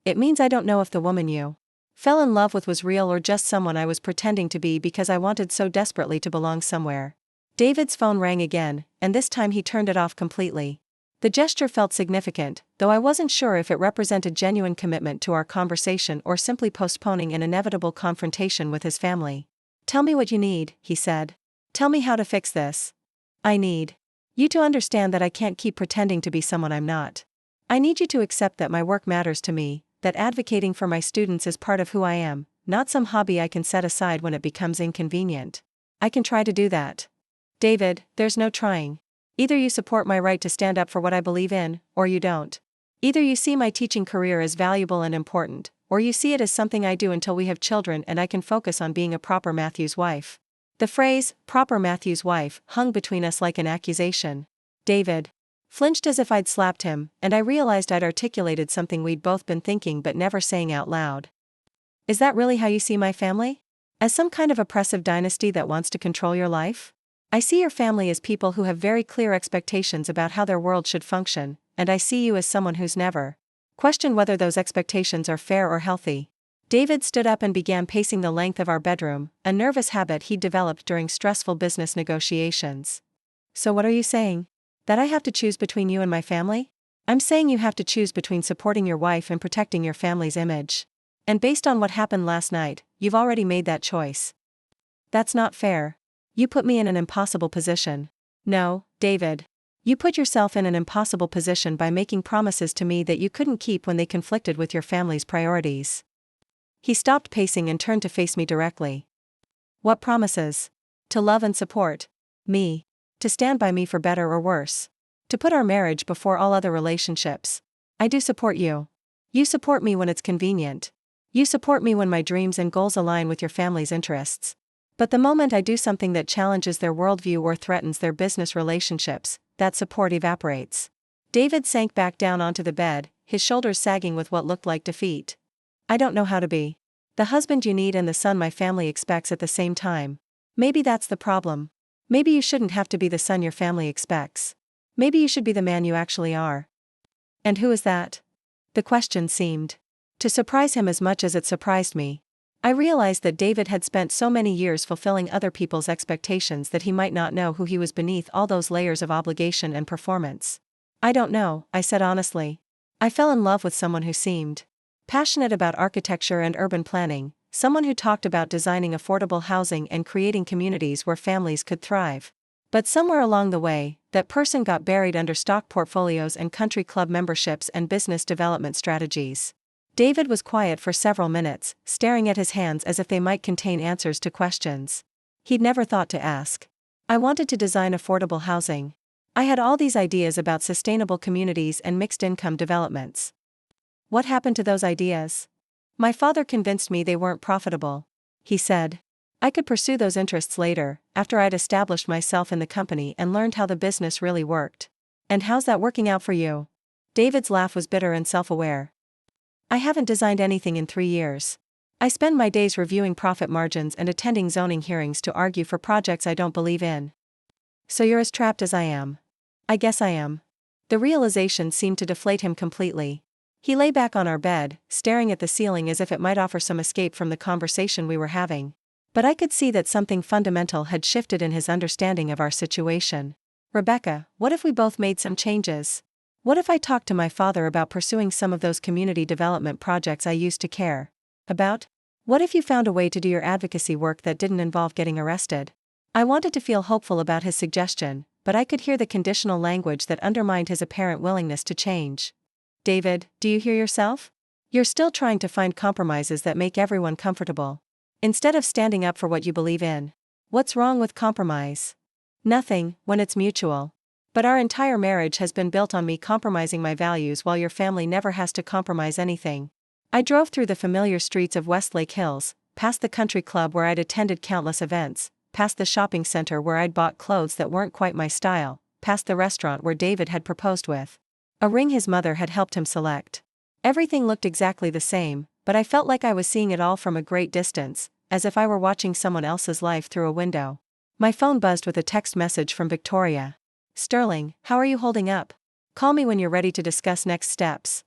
It means I don't know if the woman you fell in love with was real or just someone I was pretending to be because I wanted so desperately to belong somewhere. David's phone rang again, and this time he turned it off completely. The gesture felt significant, though I wasn't sure if it represented genuine commitment to our conversation or simply postponing an inevitable confrontation with his family. Tell me what you need, he said. Tell me how to fix this. I need you to understand that I can't keep pretending to be someone I'm not. I need you to accept that my work matters to me, that advocating for my students is part of who I am, not some hobby I can set aside when it becomes inconvenient. I can try to do that. David, there's no trying. Either you support my right to stand up for what I believe in, or you don't. Either you see my teaching career as valuable and important, or you see it as something I do until we have children and I can focus on being a proper Matthew's wife. The phrase, proper Matthew's wife, hung between us like an accusation. David flinched as if I'd slapped him, and I realized I'd articulated something we'd both been thinking but never saying out loud. Is that really how you see my family? As some kind of oppressive dynasty that wants to control your life? I see your family as people who have very clear expectations about how their world should function, and I see you as someone who's never questioned whether those expectations are fair or healthy. David stood up and began pacing the length of our bedroom, a nervous habit he'd developed during stressful business negotiations. So what are you saying? That I have to choose between you and my family? I'm saying you have to choose between supporting your wife and protecting your family's image. And based on what happened last night, you've already made that choice. That's not fair. You put me in an impossible position. No, David. You put yourself in an impossible position by making promises to me that you couldn't keep when they conflicted with your family's priorities. He stopped pacing and turned to face me directly. What promises? To love and support me. To stand by me for better or worse. To put our marriage before all other relationships. I do support you. You support me when it's convenient. You support me when my dreams and goals align with your family's interests. But the moment I do something that challenges their worldview or threatens their business relationships, that support evaporates. David sank back down onto the bed, his shoulders sagging with what looked like defeat. I don't know how to be the husband you need and the son my family expects at the same time. Maybe that's the problem. Maybe you shouldn't have to be the son your family expects. Maybe you should be the man you actually are. And who is that? The question seemed to surprise him as much as it surprised me. I realized that David had spent so many years fulfilling other people's expectations that he might not know who he was beneath all those layers of obligation and performance. I don't know, I said honestly. I fell in love with someone who seemed Passionate about architecture and urban planning, someone who talked about designing affordable housing and creating communities where families could thrive. But somewhere along the way, that person got buried under stock portfolios and country club memberships and business development strategies. David was quiet for several minutes, staring at his hands as if they might contain answers to questions he'd never thought to ask. I wanted to design affordable housing. I had all these ideas about sustainable communities and mixed-income developments. What happened to those ideas? My father convinced me they weren't profitable. He said I could pursue those interests later, after I'd established myself in the company and learned how the business really worked. And how's that working out for you? David's laugh was bitter and self-aware. I haven't designed anything in 3 years. I spend my days reviewing profit margins and attending zoning hearings to argue for projects I don't believe in. So you're as trapped as I am. I guess I am. The realization seemed to deflate him completely. He lay back on our bed, staring at the ceiling as if it might offer some escape from the conversation we were having. But I could see that something fundamental had shifted in his understanding of our situation. Rebecca, what if we both made some changes? What if I talked to my father about pursuing some of those community development projects I used to care about? What if you found a way to do your advocacy work that didn't involve getting arrested? I wanted to feel hopeful about his suggestion, but I could hear the conditional language that undermined his apparent willingness to change. David, do you hear yourself? You're still trying to find compromises that make everyone comfortable, instead of standing up for what you believe in. What's wrong with compromise? Nothing, when it's mutual. But our entire marriage has been built on me compromising my values while your family never has to compromise anything. I drove through the familiar streets of Westlake Hills, past the country club where I'd attended countless events, past the shopping center where I'd bought clothes that weren't quite my style, past the restaurant where David had proposed with a ring his mother had helped him select. Everything looked exactly the same, but I felt like I was seeing it all from a great distance, as if I were watching someone else's life through a window. My phone buzzed with a text message from Victoria. Sterling, how are you holding up? Call me when you're ready to discuss next steps.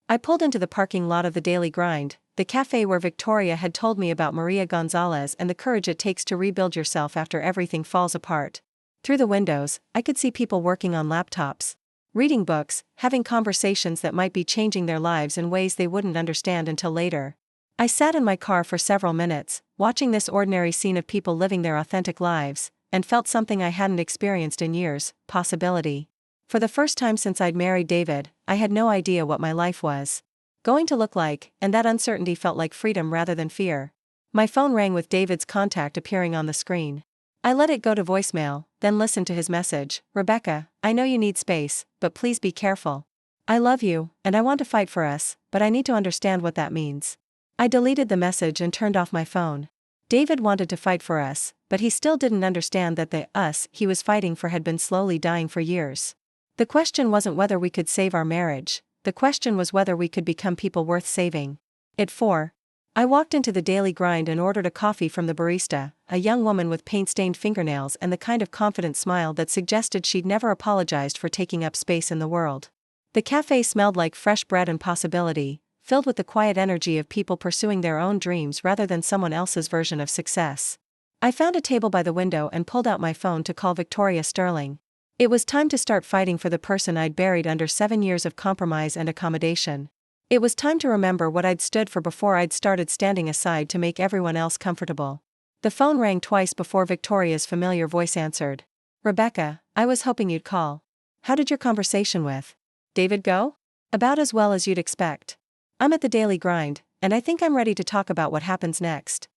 I pulled into the parking lot of the Daily Grind, the cafe where Victoria had told me about Maria Gonzalez and the courage it takes to rebuild yourself after everything falls apart. Through the windows, I could see people working on laptops, reading books, having conversations that might be changing their lives in ways they wouldn't understand until later. I sat in my car for several minutes, watching this ordinary scene of people living their authentic lives, and felt something I hadn't experienced in years: possibility. For the first time since I'd married David, I had no idea what my life was going to look like, and that uncertainty felt like freedom rather than fear. My phone rang with David's contact appearing on the screen. I let it go to voicemail, then listened to his message. Rebecca, I know you need space, but please be careful. I love you, and I want to fight for us, but I need to understand what that means. I deleted the message and turned off my phone. David wanted to fight for us, but he still didn't understand that the us he was fighting for had been slowly dying for years. The question wasn't whether we could save our marriage, the question was whether we could become people worth saving. At 4. I walked into the Daily Grind and ordered a coffee from the barista, a young woman with paint-stained fingernails and the kind of confident smile that suggested she'd never apologized for taking up space in the world. The cafe smelled like fresh bread and possibility, filled with the quiet energy of people pursuing their own dreams rather than someone else's version of success. I found a table by the window and pulled out my phone to call Victoria Sterling. It was time to start fighting for the person I'd buried under 7 years of compromise and accommodation. It was time to remember what I'd stood for before I'd started standing aside to make everyone else comfortable. The phone rang twice before Victoria's familiar voice answered. Rebecca, I was hoping you'd call. How did your conversation with David go? About as well as you'd expect. I'm at the Daily Grind, and I think I'm ready to talk about what happens next.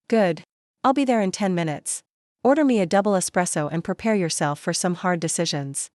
Good. I'll be there in 10 minutes. Order me a double espresso and prepare yourself for some hard decisions.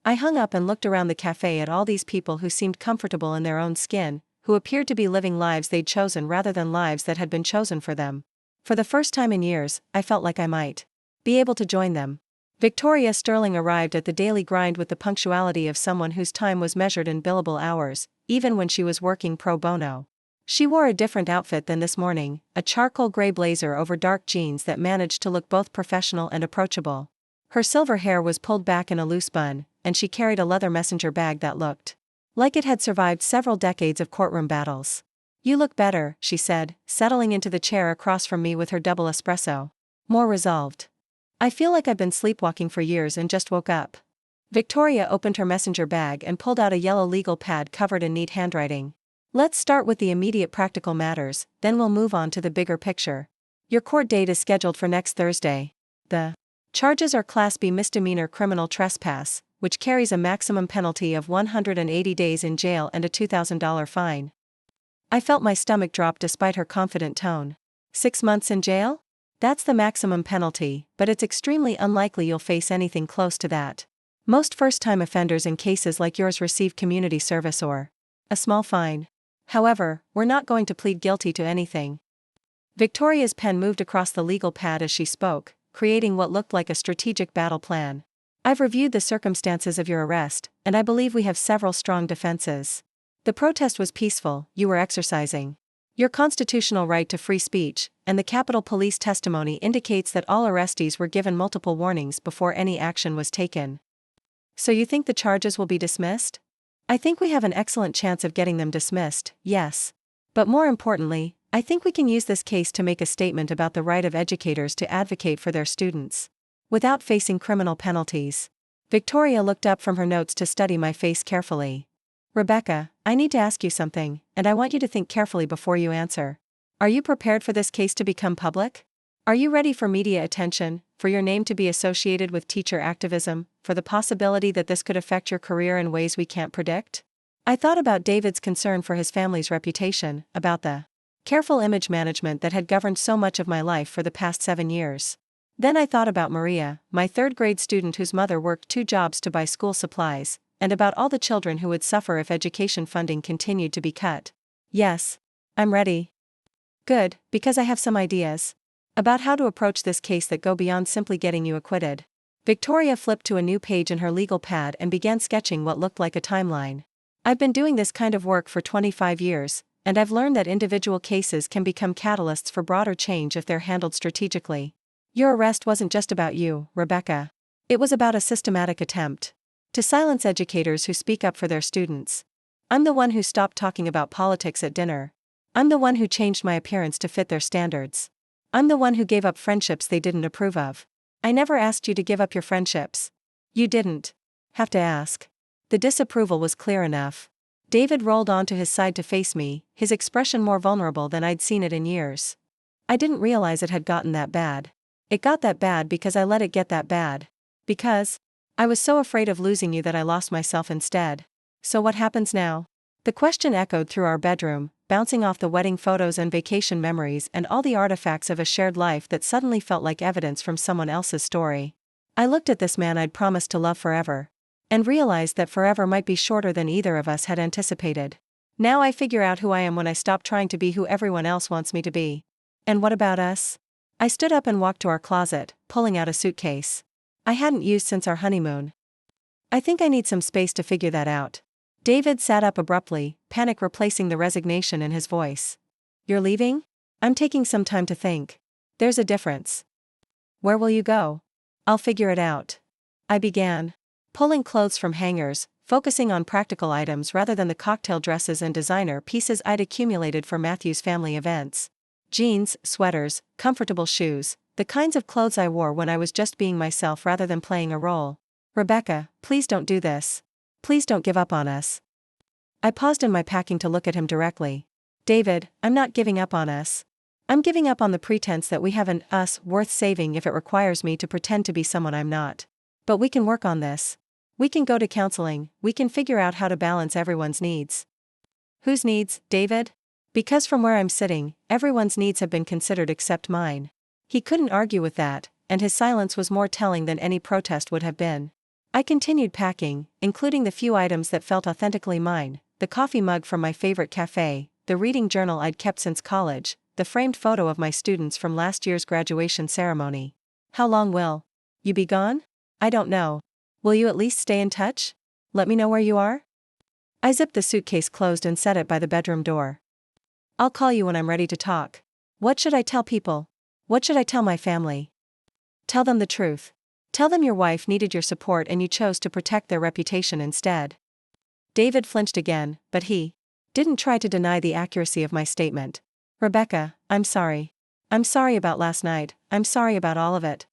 I hung up and looked around the cafe at all these people who seemed comfortable in their own skin, who appeared to be living lives they'd chosen rather than lives that had been chosen for them. For the first time in years, I felt like I might be able to join them. Victoria Sterling arrived at the Daily Grind with the punctuality of someone whose time was measured in billable hours, even when she was working pro bono. She wore a different outfit than this morning, a charcoal gray blazer over dark jeans that managed to look both professional and approachable. Her silver hair was pulled back in a loose bun, and she carried a leather messenger bag that looked like it had survived several decades of courtroom battles. You look better, she said, settling into the chair across from me with her double espresso. More resolved. I feel like I've been sleepwalking for years and just woke up. Victoria opened her messenger bag and pulled out a yellow legal pad covered in neat handwriting. Let's start with the immediate practical matters, then we'll move on to the bigger picture. Your court date is scheduled for next Thursday. The charges are Class B misdemeanor criminal trespass, which carries a maximum penalty of 180 days in jail and a $2,000 fine. I felt my stomach drop despite her confident tone. 6 months in jail? That's the maximum penalty, but it's extremely unlikely you'll face anything close to that. Most first-time offenders in cases like yours receive community service or a small fine. However, we're not going to plead guilty to anything. Victoria's pen moved across the legal pad as she spoke, creating what looked like a strategic battle plan. I've reviewed the circumstances of your arrest, and I believe we have several strong defenses. The protest was peaceful, you were exercising your constitutional right to free speech, and the Capitol Police testimony indicates that all arrestees were given multiple warnings before any action was taken. So you think the charges will be dismissed? I think we have an excellent chance of getting them dismissed, yes. But more importantly, I think we can use this case to make a statement about the right of educators to advocate for their students without facing criminal penalties. Victoria looked up from her notes to study my face carefully. Rebecca, I need to ask you something, and I want you to think carefully before you answer. Are you prepared for this case to become public? Are you ready for media attention, for your name to be associated with teacher activism, for the possibility that this could affect your career in ways we can't predict? I thought about David's concern for his family's reputation, about the careful image management that had governed so much of my life for the past 7 years. Then I thought about Maria, my third-grade student whose mother worked 2 jobs to buy school supplies, and about all the children who would suffer if education funding continued to be cut. Yes. I'm ready. Good, because I have some ideas about how to approach this case that go beyond simply getting you acquitted. Victoria flipped to a new page in her legal pad and began sketching what looked like a timeline. I've been doing this kind of work for 25 years, and I've learned that individual cases can become catalysts for broader change if they're handled strategically. Your arrest wasn't just about you, Rebecca. It was about a systematic attempt to silence educators who speak up for their students. I'm the one who stopped talking about politics at dinner. I'm the one who changed my appearance to fit their standards. I'm the one who gave up friendships they didn't approve of. I never asked you to give up your friendships. You didn't have to ask. The disapproval was clear enough. David rolled onto his side to face me, his expression more vulnerable than I'd seen it in years. I didn't realize it had gotten that bad. It got that bad because I let it get that bad. Because I was so afraid of losing you that I lost myself instead. So what happens now? The question echoed through our bedroom, bouncing off the wedding photos and vacation memories and all the artifacts of a shared life that suddenly felt like evidence from someone else's story. I looked at this man I'd promised to love forever, and realized that forever might be shorter than either of us had anticipated. Now I figure out who I am when I stop trying to be who everyone else wants me to be. And what about us? I stood up and walked to our closet, pulling out a suitcase I hadn't used since our honeymoon. I think I need some space to figure that out. David sat up abruptly, panic replacing the resignation in his voice. You're leaving? I'm taking some time to think. There's a difference. Where will you go? I'll figure it out. I began pulling clothes from hangers, focusing on practical items rather than the cocktail dresses and designer pieces I'd accumulated for Matthew's family events. Jeans, sweaters, comfortable shoes, the kinds of clothes I wore when I was just being myself rather than playing a role. Rebecca, please don't do this. Please don't give up on us. I paused in my packing to look at him directly. David, I'm not giving up on us. I'm giving up on the pretense that we have an us worth saving if it requires me to pretend to be someone I'm not. But we can work on this. We can go to counseling, we can figure out how to balance everyone's needs. Whose needs, David? Because from where I'm sitting, everyone's needs have been considered except mine. He couldn't argue with that, and his silence was more telling than any protest would have been. I continued packing, including the few items that felt authentically mine, the coffee mug from my favorite cafe, the reading journal I'd kept since college, the framed photo of my students from last year's graduation ceremony. How long will you be gone? I don't know. Will you at least stay in touch? Let me know where you are? I zipped the suitcase closed and set it by the bedroom door. I'll call you when I'm ready to talk. What should I tell people? What should I tell my family? Tell them the truth. Tell them your wife needed your support and you chose to protect their reputation instead. David flinched again, but he didn't try to deny the accuracy of my statement. Rebecca, I'm sorry. I'm sorry about last night, I'm sorry about all of it.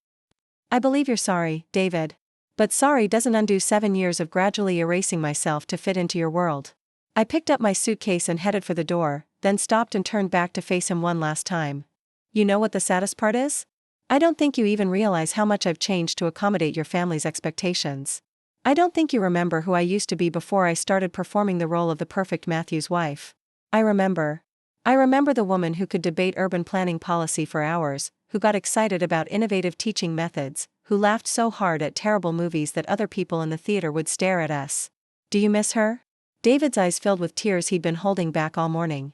I believe you're sorry, David. But sorry doesn't undo 7 years of gradually erasing myself to fit into your world. I picked up my suitcase and headed for the door, then stopped and turned back to face him one last time. You know what the saddest part is? I don't think you even realize how much I've changed to accommodate your family's expectations. I don't think you remember who I used to be before I started performing the role of the perfect Matthew's wife. I remember the woman who could debate urban planning policy for hours, who got excited about innovative teaching methods, who laughed so hard at terrible movies that other people in the theater would stare at us. Do you miss her? David's eyes filled with tears he'd been holding back all morning.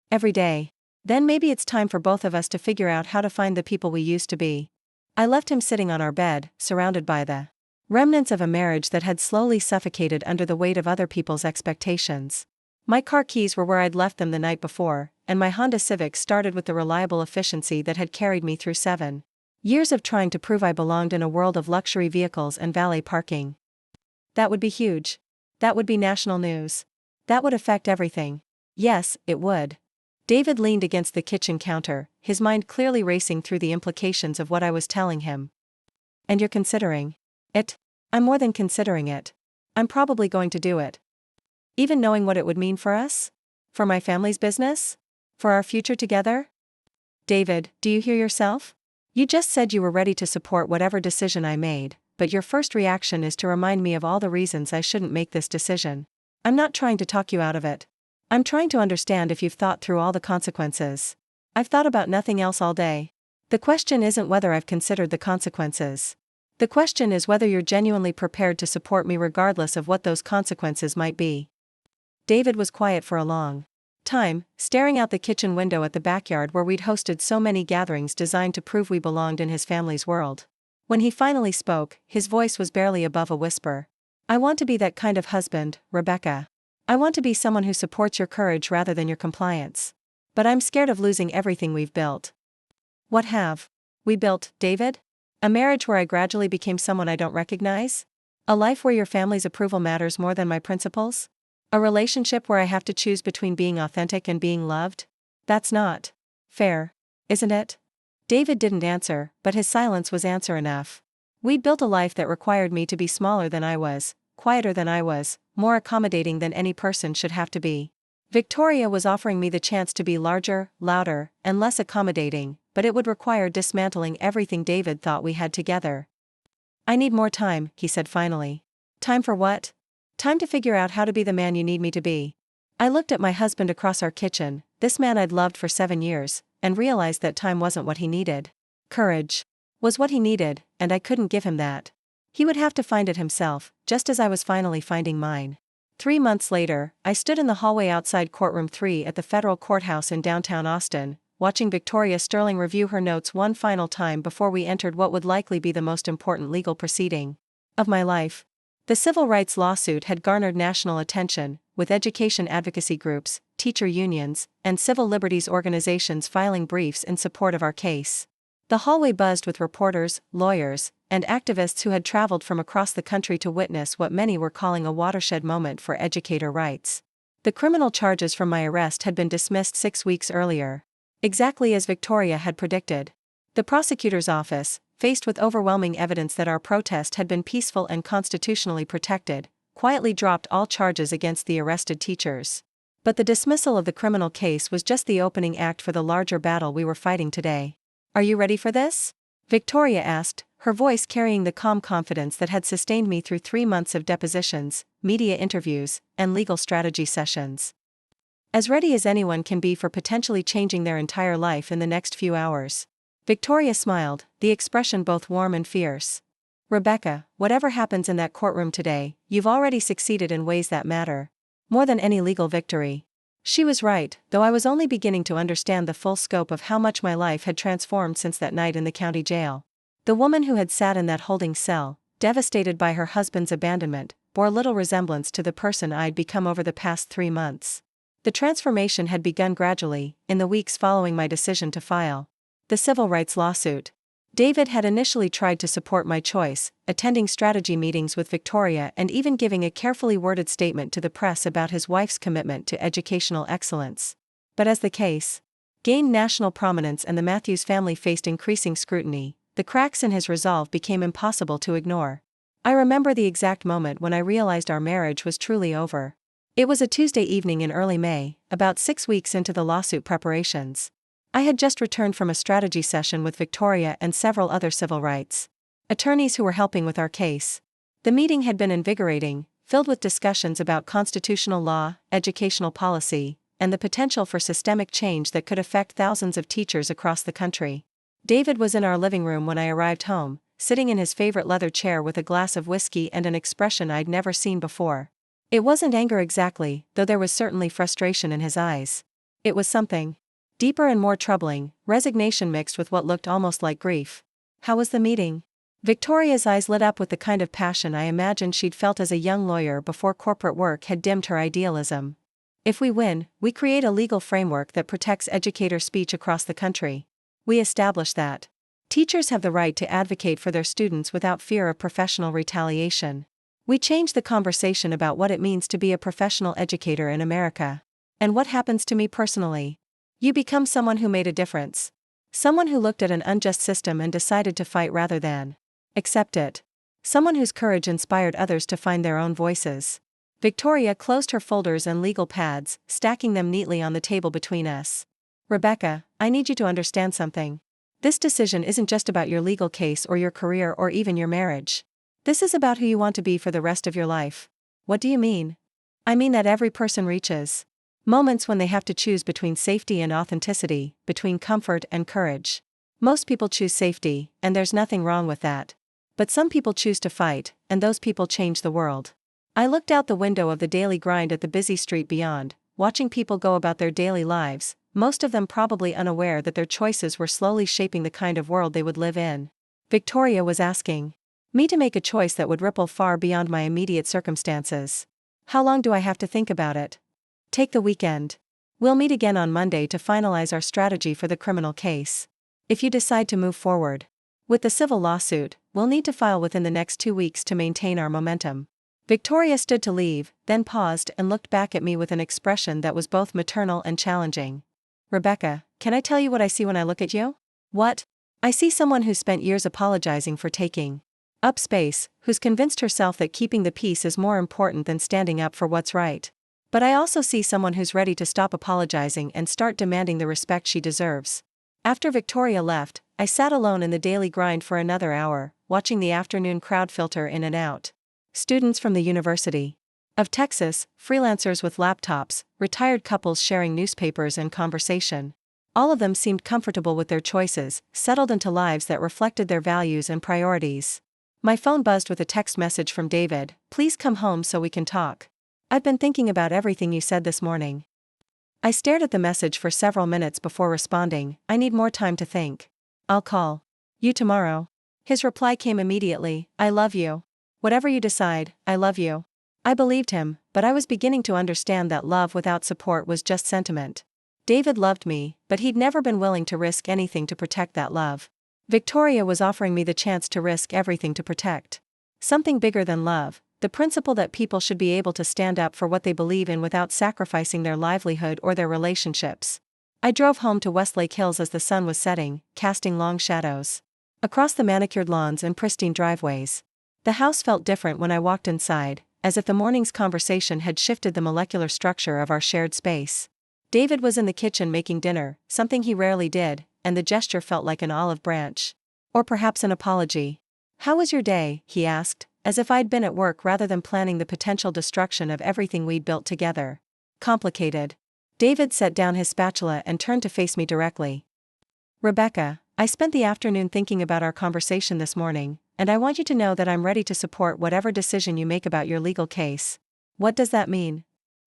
Every day. Then maybe it's time for both of us to figure out how to find the people we used to be. I left him sitting on our bed, surrounded by the remnants of a marriage that had slowly suffocated under the weight of other people's expectations. My car keys were where I'd left them the night before, and my Honda Civic started with the reliable efficiency that had carried me through 7 years of trying to prove I belonged in a world of luxury vehicles and valet parking. That would be huge. That would be national news. That would affect everything. Yes, it would. David leaned against the kitchen counter, his mind clearly racing through the implications of what I was telling him. And you're considering it? I'm more than considering it. I'm probably going to do it. Even knowing what it would mean for us? For my family's business? For our future together? David, do you hear yourself? You just said you were ready to support whatever decision I made, but your first reaction is to remind me of all the reasons I shouldn't make this decision. I'm not trying to talk you out of it. I'm trying to understand if you've thought through all the consequences. I've thought about nothing else all day. The question isn't whether I've considered the consequences. The question is whether you're genuinely prepared to support me regardless of what those consequences might be. David was quiet for a long time, staring out the kitchen window at the backyard where we'd hosted so many gatherings designed to prove we belonged in his family's world. When he finally spoke, his voice was barely above a whisper. I want to be that kind of husband, Rebecca. I want to be someone who supports your courage rather than your compliance. But I'm scared of losing everything we've built. What have we built, David? A marriage where I gradually became someone I don't recognize? A life where your family's approval matters more than my principles? A relationship where I have to choose between being authentic and being loved? That's not fair, isn't it? David didn't answer, but his silence was answer enough. We'd built a life that required me to be smaller than I was, quieter than I was, more accommodating than any person should have to be. Victoria was offering me the chance to be larger, louder, and less accommodating, but it would require dismantling everything David thought we had together. I need more time, he said finally. Time for what? Time to figure out how to be the man you need me to be. I looked at my husband across our kitchen, this man I'd loved for 7 years, and realized that time wasn't what he needed. Courage was what he needed, and I couldn't give him that. He would have to find it himself, just as I was finally finding mine. 3 months later, I stood in the hallway outside Courtroom 3 at the federal courthouse in downtown Austin, watching Victoria Sterling review her notes one final time before we entered what would likely be the most important legal proceeding of my life. The civil rights lawsuit had garnered national attention, with education advocacy groups, teacher unions, and civil liberties organizations filing briefs in support of our case. The hallway buzzed with reporters, lawyers, and activists who had traveled from across the country to witness what many were calling a watershed moment for educator rights. The criminal charges from my arrest had been dismissed 6 weeks earlier. Exactly as Victoria had predicted. The prosecutor's office, faced with overwhelming evidence that our protest had been peaceful and constitutionally protected, quietly dropped all charges against the arrested teachers. But the dismissal of the criminal case was just the opening act for the larger battle we were fighting today. Are you ready for this? Victoria asked, her voice carrying the calm confidence that had sustained me through 3 months of depositions, media interviews, and legal strategy sessions. As ready as anyone can be for potentially changing their entire life in the next few hours. Victoria smiled, the expression both warm and fierce. Rebecca, whatever happens in that courtroom today, you've already succeeded in ways that matter. More than any legal victory. She was right, though I was only beginning to understand the full scope of how much my life had transformed since that night in the county jail. The woman who had sat in that holding cell, devastated by her husband's abandonment, bore little resemblance to the person I'd become over the past 3 months. The transformation had begun gradually, in the weeks following my decision to file the civil rights lawsuit. David had initially tried to support my choice, attending strategy meetings with Victoria and even giving a carefully worded statement to the press about his wife's commitment to educational excellence. But as the case gained national prominence and the Matthews family faced increasing scrutiny, the cracks in his resolve became impossible to ignore. I remember the exact moment when I realized our marriage was truly over. It was a Tuesday evening in early May, about 6 weeks into the lawsuit preparations. I had just returned from a strategy session with Victoria and several other civil rights attorneys who were helping with our case. The meeting had been invigorating, filled with discussions about constitutional law, educational policy, and the potential for systemic change that could affect thousands of teachers across the country. David was in our living room when I arrived home, sitting in his favorite leather chair with a glass of whiskey and an expression I'd never seen before. It wasn't anger exactly, though there was certainly frustration in his eyes. It was something deeper and more troubling, resignation mixed with what looked almost like grief. How was the meeting? Victoria's eyes lit up with the kind of passion I imagined she'd felt as a young lawyer before corporate work had dimmed her idealism. If we win, we create a legal framework that protects educator speech across the country. We establish that teachers have the right to advocate for their students without fear of professional retaliation. We change the conversation about what it means to be a professional educator in America. And what happens to me personally? You become someone who made a difference. Someone who looked at an unjust system and decided to fight rather than accept it. Someone whose courage inspired others to find their own voices. Victoria closed her folders and legal pads, stacking them neatly on the table between us. Rebecca, I need you to understand something. This decision isn't just about your legal case or your career or even your marriage. This is about who you want to be for the rest of your life. What do you mean? I mean that every person reaches moments when they have to choose between safety and authenticity, between comfort and courage. Most people choose safety, and there's nothing wrong with that. But some people choose to fight, and those people change the world. I looked out the window of the daily grind at the busy street beyond, watching people go about their daily lives, most of them probably unaware that their choices were slowly shaping the kind of world they would live in. Victoria was asking me to make a choice that would ripple far beyond my immediate circumstances. How long do I have to think about it? Take the weekend. We'll meet again on Monday to finalize our strategy for the criminal case. If you decide to move forward with the civil lawsuit, we'll need to file within the next 2 weeks to maintain our momentum. Victoria stood to leave, then paused and looked back at me with an expression that was both maternal and challenging. Rebecca, can I tell you what I see when I look at you? What? I see someone who spent years apologizing for taking up space, who's convinced herself that keeping the peace is more important than standing up for what's right. But I also see someone who's ready to stop apologizing and start demanding the respect she deserves. After Victoria left, I sat alone in the daily grind for another hour, watching the afternoon crowd filter in and out. Students from the University of Texas, freelancers with laptops, retired couples sharing newspapers and conversation. All of them seemed comfortable with their choices, settled into lives that reflected their values and priorities. My phone buzzed with a text message from David. Please come home so we can talk. I've been thinking about everything you said this morning. I stared at the message for several minutes before responding. I need more time to think. I'll call you tomorrow. His reply came immediately. I love you. Whatever you decide, I love you. I believed him, but I was beginning to understand that love without support was just sentiment. David loved me, but he'd never been willing to risk anything to protect that love. Victoria was offering me the chance to risk everything to protect something bigger than love, the principle that people should be able to stand up for what they believe in without sacrificing their livelihood or their relationships. I drove home to Westlake Hills as the sun was setting, casting long shadows across the manicured lawns and pristine driveways. The house felt different when I walked inside, as if the morning's conversation had shifted the molecular structure of our shared space. David was in the kitchen making dinner, something he rarely did, and the gesture felt like an olive branch. Or perhaps an apology. How was your day? He asked, as if I'd been at work rather than planning the potential destruction of everything we'd built together. Complicated. David set down his spatula and turned to face me directly. Rebecca, I spent the afternoon thinking about our conversation this morning, and I want you to know that I'm ready to support whatever decision you make about your legal case. What does that mean?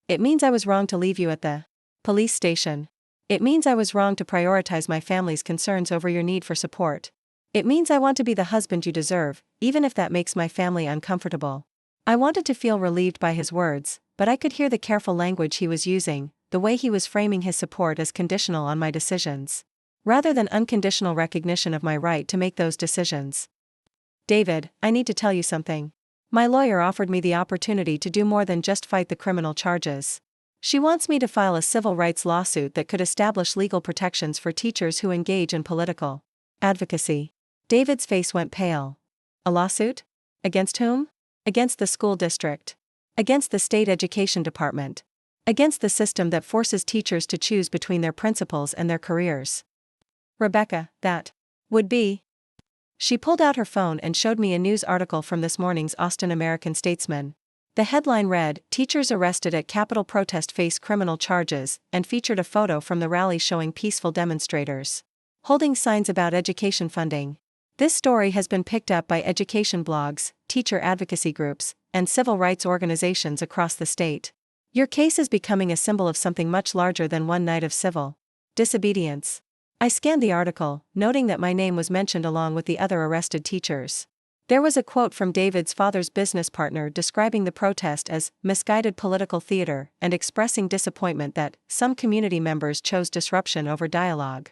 It means I was wrong to leave you at the police station. It means I was wrong to prioritize my family's concerns over your need for support. It means I want to be the husband you deserve, even if that makes my family uncomfortable. I wanted to feel relieved by his words, but I could hear the careful language he was using, the way he was framing his support as conditional on my decisions, rather than unconditional recognition of my right to make those decisions. David, I need to tell you something. My lawyer offered me the opportunity to do more than just fight the criminal charges. She wants me to file a civil rights lawsuit that could establish legal protections for teachers who engage in political advocacy. David's face went pale. A lawsuit? Against whom? Against the school district. Against the state education department. Against the system that forces teachers to choose between their principles and their careers. Rebecca, that would be. She pulled out her phone and showed me a news article from this morning's Austin American-Statesman. The headline read, "Teachers arrested at Capitol protest face criminal charges," and featured a photo from the rally showing peaceful demonstrators holding signs about education funding. This story has been picked up by education blogs, teacher advocacy groups, and civil rights organizations across the state. Your case is becoming a symbol of something much larger than one night of civil disobedience. I scanned the article, noting that my name was mentioned along with the other arrested teachers. There was a quote from David's father's business partner describing the protest as misguided political theater and expressing disappointment that some community members chose disruption over dialogue.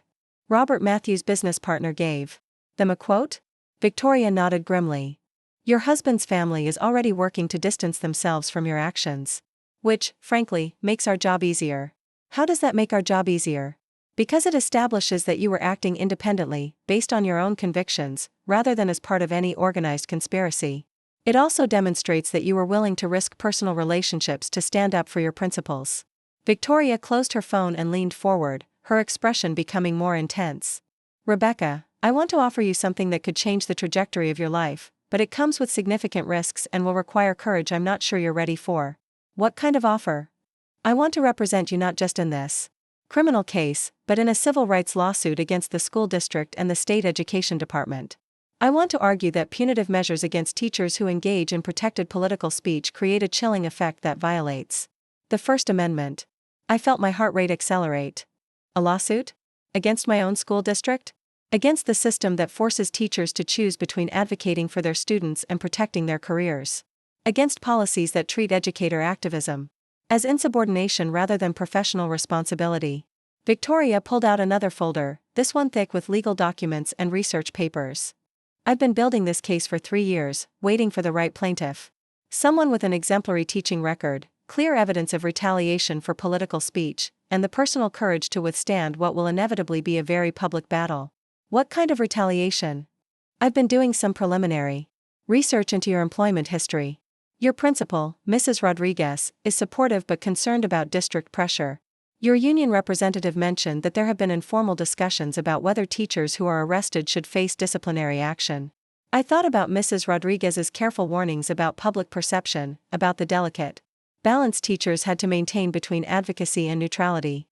Robert Matthews' business partner gave them a quote. Victoria nodded grimly. Your husband's family is already working to distance themselves from your actions. Which, frankly, makes our job easier. How does that make our job easier? Because it establishes that you were acting independently, based on your own convictions, rather than as part of any organized conspiracy. It also demonstrates that you were willing to risk personal relationships to stand up for your principles. Victoria closed her phone and leaned forward, her expression becoming more intense. Rebecca, I want to offer you something that could change the trajectory of your life, but it comes with significant risks and will require courage I'm not sure you're ready for. What kind of offer? I want to represent you not just in this criminal case, but in a civil rights lawsuit against the school district and the state education department. I want to argue that punitive measures against teachers who engage in protected political speech create a chilling effect that violates the First Amendment. I felt my heart rate accelerate. A lawsuit? Against my own school district? Against the system that forces teachers to choose between advocating for their students and protecting their careers. Against policies that treat educator activism as insubordination rather than professional responsibility. Victoria pulled out another folder, this one thick with legal documents and research papers. I've been building this case for 3 years, waiting for the right plaintiff. Someone with an exemplary teaching record, clear evidence of retaliation for political speech, and the personal courage to withstand what will inevitably be a very public battle. What kind of retaliation? I've been doing some preliminary research into your employment history. Your principal, Mrs. Rodriguez, is supportive but concerned about district pressure. Your union representative mentioned that there have been informal discussions about whether teachers who are arrested should face disciplinary action. I thought about Mrs. Rodriguez's careful warnings about public perception, about the delicate balance teachers had to maintain between advocacy and neutrality.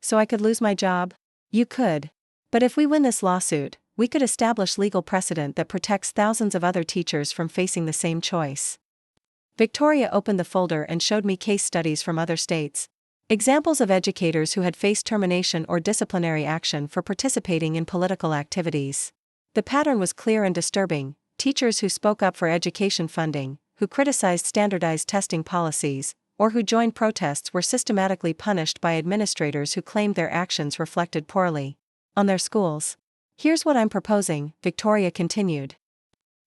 So I could lose my job? You could. But if we win this lawsuit, we could establish legal precedent that protects thousands of other teachers from facing the same choice. Victoria opened the folder and showed me case studies from other states. Examples of educators who had faced termination or disciplinary action for participating in political activities. The pattern was clear and disturbing: teachers who spoke up for education funding, who criticized standardized testing policies, or who joined protests were systematically punished by administrators who claimed their actions reflected poorly on their schools. Here's what I'm proposing, Victoria continued.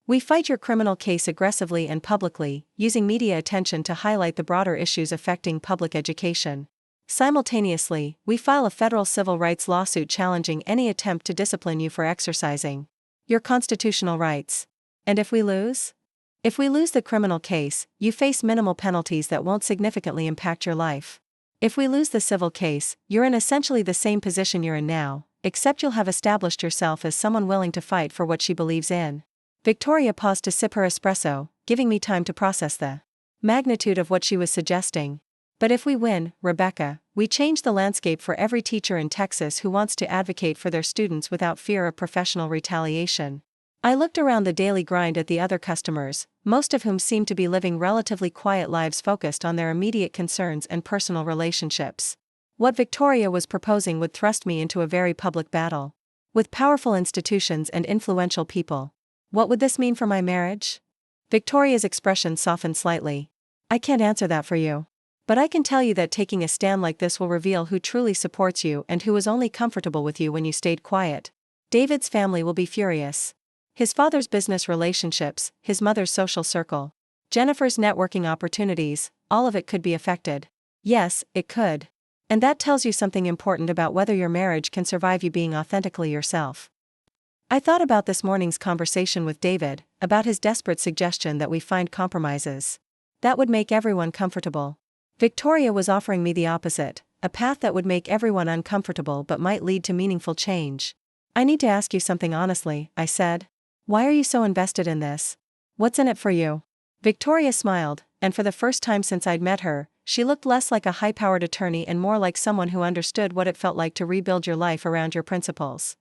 We fight your criminal case aggressively and publicly, using media attention to highlight the broader issues affecting public education. Simultaneously, we file a federal civil rights lawsuit challenging any attempt to discipline you for exercising your constitutional rights. And if we lose? If we lose the criminal case, you face minimal penalties that won't significantly impact your life. If we lose the civil case, you're in essentially the same position you're in now, except you'll have established yourself as someone willing to fight for what she believes in. Victoria paused to sip her espresso, giving me time to process the magnitude of what she was suggesting. But if we win, Rebecca, we change the landscape for every teacher in Texas who wants to advocate for their students without fear of professional retaliation. I looked around the daily grind at the other customers, most of whom seemed to be living relatively quiet lives focused on their immediate concerns and personal relationships. What Victoria was proposing would thrust me into a very public battle with powerful institutions and influential people. What would this mean for my marriage? Victoria's expression softened slightly. I can't answer that for you. But I can tell you that taking a stand like this will reveal who truly supports you and who was only comfortable with you when you stayed quiet. David's family will be furious. His father's business relationships, his mother's social circle, Jennifer's networking opportunities, all of it could be affected. Yes, it could. And that tells you something important about whether your marriage can survive you being authentically yourself. I thought about this morning's conversation with David, about his desperate suggestion that we find compromises. That would make everyone comfortable. Victoria was offering me the opposite, a path that would make everyone uncomfortable but might lead to meaningful change. I need to ask you something honestly, I said. Why are you so invested in this? What's in it for you? Victoria smiled, and for the first time since I'd met her, she looked less like a high-powered attorney and more like someone who understood what it felt like to rebuild your life around your principles.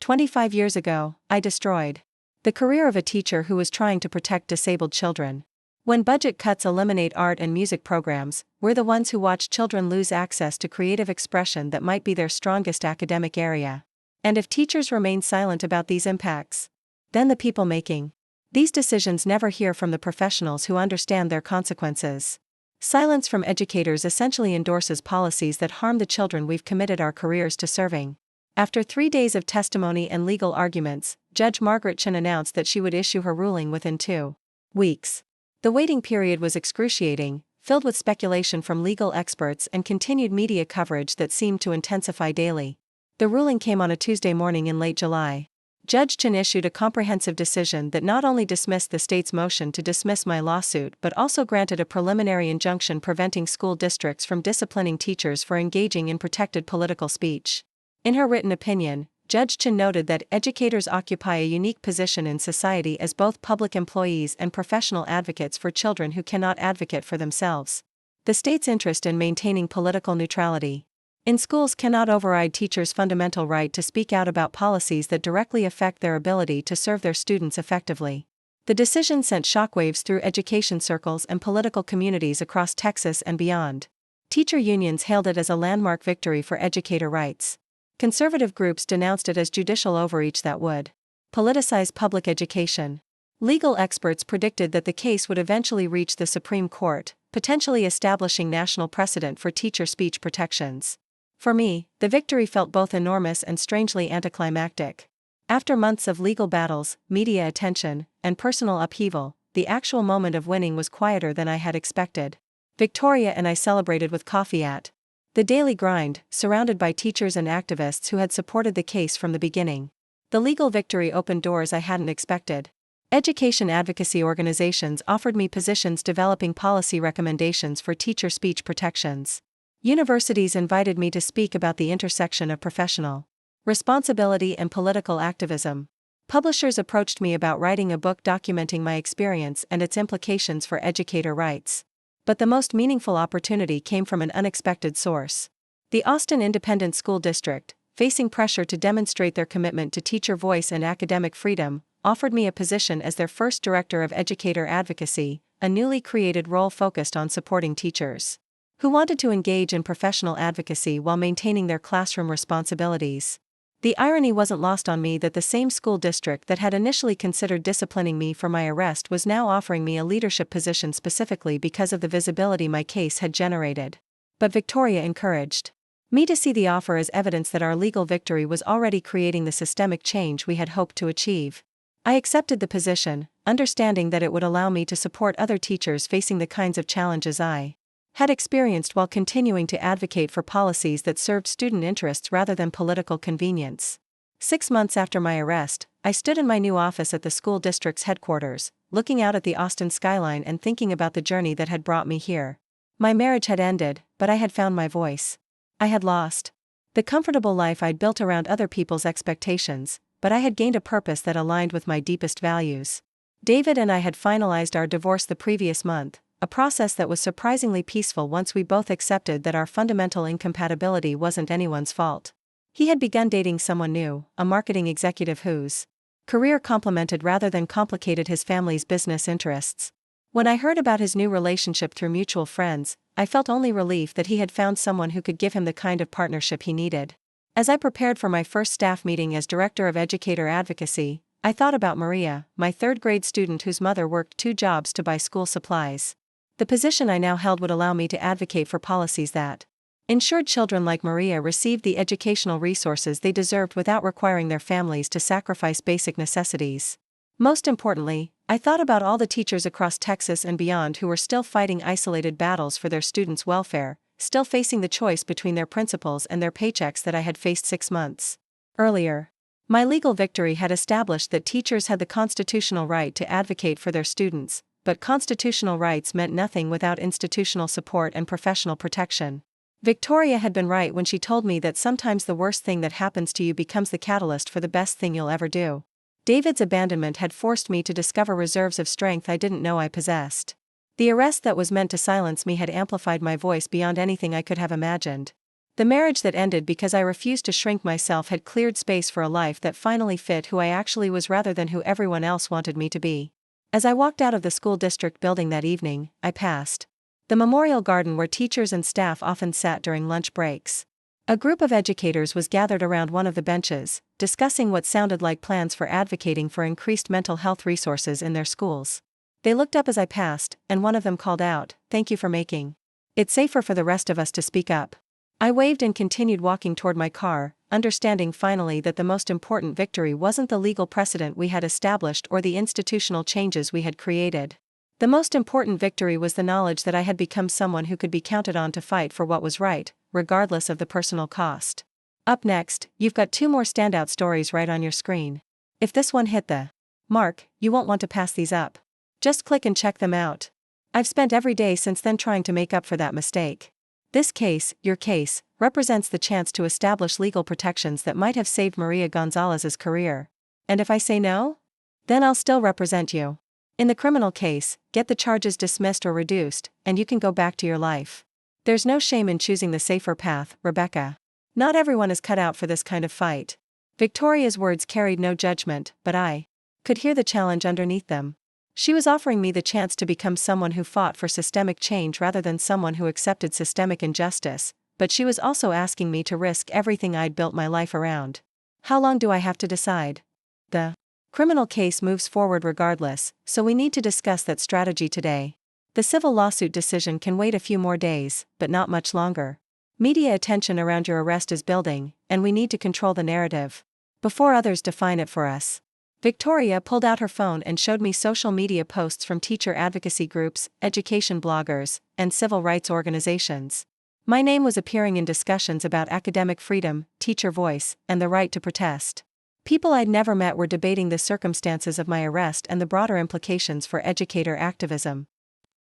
25 years ago, I destroyed the career of a teacher who was trying to protect disabled children. When budget cuts eliminate art and music programs, we're the ones who watch children lose access to creative expression that might be their strongest academic area. And if teachers remain silent about these impacts, then the people making these decisions never hear from the professionals who understand their consequences. Silence from educators essentially endorses policies that harm the children we've committed our careers to serving. After 3 days of testimony and legal arguments, Judge Margaret Chin announced that she would issue her ruling within 2 weeks. The waiting period was excruciating, filled with speculation from legal experts and continued media coverage that seemed to intensify daily. The ruling came on a Tuesday morning in late July. Judge Chin issued a comprehensive decision that not only dismissed the state's motion to dismiss my lawsuit but also granted a preliminary injunction preventing school districts from disciplining teachers for engaging in protected political speech. In her written opinion, Judge Chin noted that educators occupy a unique position in society as both public employees and professional advocates for children who cannot advocate for themselves. The state's interest in maintaining political neutrality in schools cannot override teachers' fundamental right to speak out about policies that directly affect their ability to serve their students effectively. The decision sent shockwaves through education circles and political communities across Texas and beyond. Teacher unions hailed it as a landmark victory for educator rights. Conservative groups denounced it as judicial overreach that would politicize public education. Legal experts predicted that the case would eventually reach the Supreme Court, potentially establishing national precedent for teacher speech protections. For me, the victory felt both enormous and strangely anticlimactic. After months of legal battles, media attention, and personal upheaval, the actual moment of winning was quieter than I had expected. Victoria and I celebrated with coffee at the Daily Grind, surrounded by teachers and activists who had supported the case from the beginning. The legal victory opened doors I hadn't expected. Education advocacy organizations offered me positions developing policy recommendations for teacher speech protections. Universities invited me to speak about the intersection of professional responsibility and political activism. Publishers approached me about writing a book documenting my experience and its implications for educator rights. But the most meaningful opportunity came from an unexpected source. The Austin Independent School District, facing pressure to demonstrate their commitment to teacher voice and academic freedom, offered me a position as their first director of educator advocacy, a newly created role focused on supporting teachers who wanted to engage in professional advocacy while maintaining their classroom responsibilities. The irony wasn't lost on me that the same school district that had initially considered disciplining me for my arrest was now offering me a leadership position specifically because of the visibility my case had generated. But Victoria encouraged me to see the offer as evidence that our legal victory was already creating the systemic change we had hoped to achieve. I accepted the position, understanding that it would allow me to support other teachers facing the kinds of challenges I had experienced while continuing to advocate for policies that served student interests rather than political convenience. 6 months after my arrest, I stood in my new office at the school district's headquarters, looking out at the Austin skyline and thinking about the journey that had brought me here. My marriage had ended, but I had found my voice. I had lost the comfortable life I'd built around other people's expectations, but I had gained a purpose that aligned with my deepest values. David and I had finalized our divorce the previous month, a process that was surprisingly peaceful once we both accepted that our fundamental incompatibility wasn't anyone's fault. He had begun dating someone new, a marketing executive whose career complemented rather than complicated his family's business interests. When I heard about his new relationship through mutual friends, I felt only relief that he had found someone who could give him the kind of partnership he needed. As I prepared for my first staff meeting as Director of Educator Advocacy, I thought about Maria, my third-grade student whose mother worked 2 jobs to buy school supplies. The position I now held would allow me to advocate for policies that ensured children like Maria received the educational resources they deserved without requiring their families to sacrifice basic necessities. Most importantly, I thought about all the teachers across Texas and beyond who were still fighting isolated battles for their students' welfare, still facing the choice between their principals and their paychecks that I had faced 6 months earlier. My legal victory had established that teachers had the constitutional right to advocate for their students, but constitutional rights meant nothing without institutional support and professional protection. Victoria had been right when she told me that sometimes the worst thing that happens to you becomes the catalyst for the best thing you'll ever do. David's abandonment had forced me to discover reserves of strength I didn't know I possessed. The arrest that was meant to silence me had amplified my voice beyond anything I could have imagined. The marriage that ended because I refused to shrink myself had cleared space for a life that finally fit who I actually was rather than who everyone else wanted me to be. As I walked out of the school district building that evening, I passed the memorial garden where teachers and staff often sat during lunch breaks. A group of educators was gathered around one of the benches, discussing what sounded like plans for advocating for increased mental health resources in their schools. They looked up as I passed, and one of them called out, "Thank you for making it safer for the rest of us to speak up." I waved and continued walking toward my car, understanding finally that the most important victory wasn't the legal precedent we had established or the institutional changes we had created. The most important victory was the knowledge that I had become someone who could be counted on to fight for what was right, regardless of the personal cost. Up next, you've got 2 more standout stories right on your screen. If this one hit the mark, you won't want to pass these up. Just click and check them out. I've spent every day since then trying to make up for that mistake. This case, your case, represents the chance to establish legal protections that might have saved Maria Gonzalez's career. And if I say no? Then I'll still represent you. In the criminal case, get the charges dismissed or reduced, and you can go back to your life. There's no shame in choosing the safer path, Rebecca. Not everyone is cut out for this kind of fight. Victoria's words carried no judgment, but I could hear the challenge underneath them. She was offering me the chance to become someone who fought for systemic change rather than someone who accepted systemic injustice, but she was also asking me to risk everything I'd built my life around. How long do I have to decide? The criminal case moves forward regardless, so we need to discuss that strategy today. The civil lawsuit decision can wait a few more days, but not much longer. Media attention around your arrest is building, and we need to control the narrative before others define it for us. Victoria pulled out her phone and showed me social media posts from teacher advocacy groups, education bloggers, and civil rights organizations. My name was appearing in discussions about academic freedom, teacher voice, and the right to protest. People I'd never met were debating the circumstances of my arrest and the broader implications for educator activism.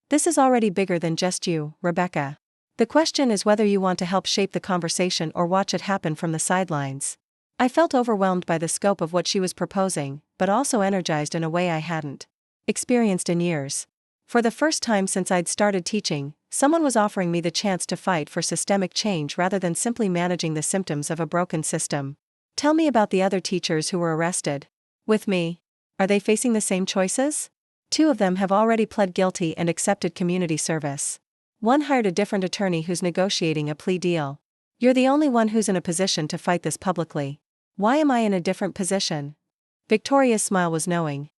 This is already bigger than just you, Rebecca. The question is whether you want to help shape the conversation or watch it happen from the sidelines. I felt overwhelmed by the scope of what she was proposing, but also energized in a way I hadn't experienced in years. For the first time since I'd started teaching, someone was offering me the chance to fight for systemic change rather than simply managing the symptoms of a broken system. Tell me about the other teachers who were arrested with me. Are they facing the same choices? 2 of them have already pled guilty and accepted community service. One hired a different attorney who's negotiating a plea deal. You're the only one who's in a position to fight this publicly. Why am I in a different position? Victoria's smile was knowing.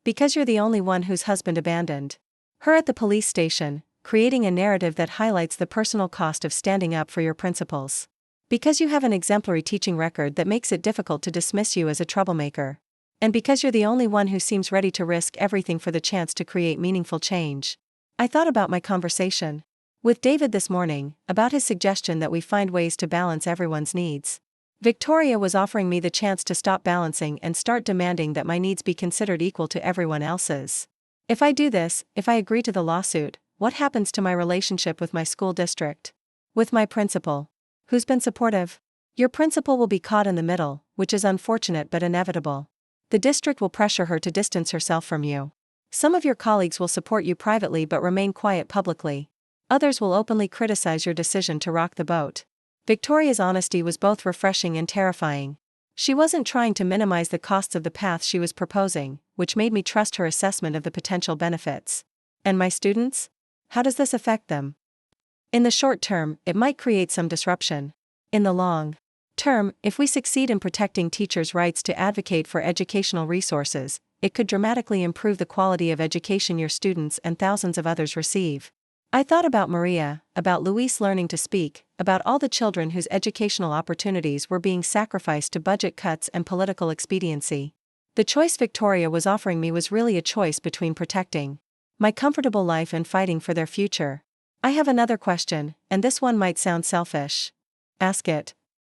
Because you're the only one whose husband abandoned her at the police station, creating a narrative that highlights the personal cost of standing up for your principles. Because you have an exemplary teaching record that makes it difficult to dismiss you as a troublemaker. And because you're the only one who seems ready to risk everything for the chance to create meaningful change. I thought about my conversation with David this morning, about his suggestion that we find ways to balance everyone's needs. Victoria was offering me the chance to stop balancing and start demanding that my needs be considered equal to everyone else's. If I do this, if I agree to the lawsuit, what happens to my relationship with my school district? With my principal? Who's been supportive? Your principal will be caught in the middle, which is unfortunate but inevitable. The district will pressure her to distance herself from you. Some of your colleagues will support you privately but remain quiet publicly. Others will openly criticize your decision to rock the boat. Victoria's honesty was both refreshing and terrifying. She wasn't trying to minimize the costs of the path she was proposing, which made me trust her assessment of the potential benefits. And my students? How does this affect them? In the short term, it might create some disruption. In the long term, if we succeed in protecting teachers' rights to advocate for educational resources, it could dramatically improve the quality of education your students and thousands of others receive. I thought about Maria, about Luis learning to speak, about all the children whose educational opportunities were being sacrificed to budget cuts and political expediency. The choice Victoria was offering me was really a choice between protecting my comfortable life and fighting for their future. I have another question, and this one might sound selfish. Ask it.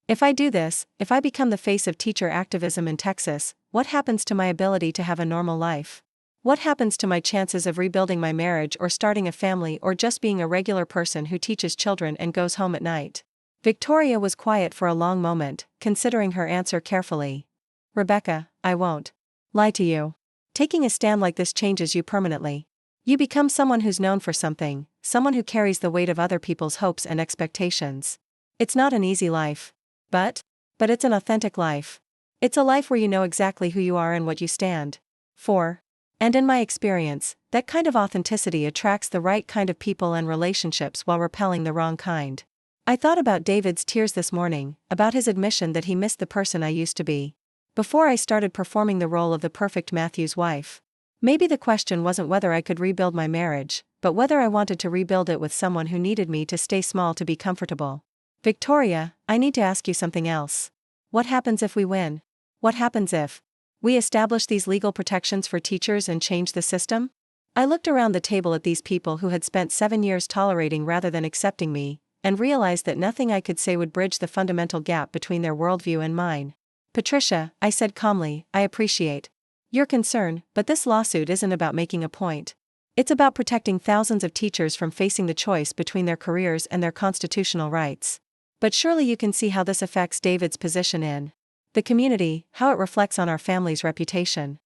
If I do this, if I become the face of teacher activism in Texas, what happens to my ability to have a normal life? What happens to my chances of rebuilding my marriage or starting a family or just being a regular person who teaches children and goes home at night? Victoria was quiet for a long moment, considering her answer carefully. Rebecca, I won't lie to you. Taking a stand like this changes you permanently. You become someone who's known for something, someone who carries the weight of other people's hopes and expectations. It's not an easy life. But it's an authentic life. It's a life where you know exactly who you are and what you stand for. And in my experience, that kind of authenticity attracts the right kind of people and relationships while repelling the wrong kind. I thought about David's tears this morning, about his admission that he missed the person I used to be before I started performing the role of the perfect Matthew's wife. Maybe the question wasn't whether I could rebuild my marriage, but whether I wanted to rebuild it with someone who needed me to stay small to be comfortable. Victoria, I need to ask you something else. What happens if we win? What happens if we establish these legal protections for teachers and change the system? I looked around the table at these people who had spent 7 years tolerating rather than accepting me, and realized that nothing I could say would bridge the fundamental gap between their worldview and mine. Patricia, I said calmly, I appreciate your concern, but this lawsuit isn't about making a point. It's about protecting thousands of teachers from facing the choice between their careers and their constitutional rights. But surely you can see how this affects David's position in the community, how it reflects on our family's reputation.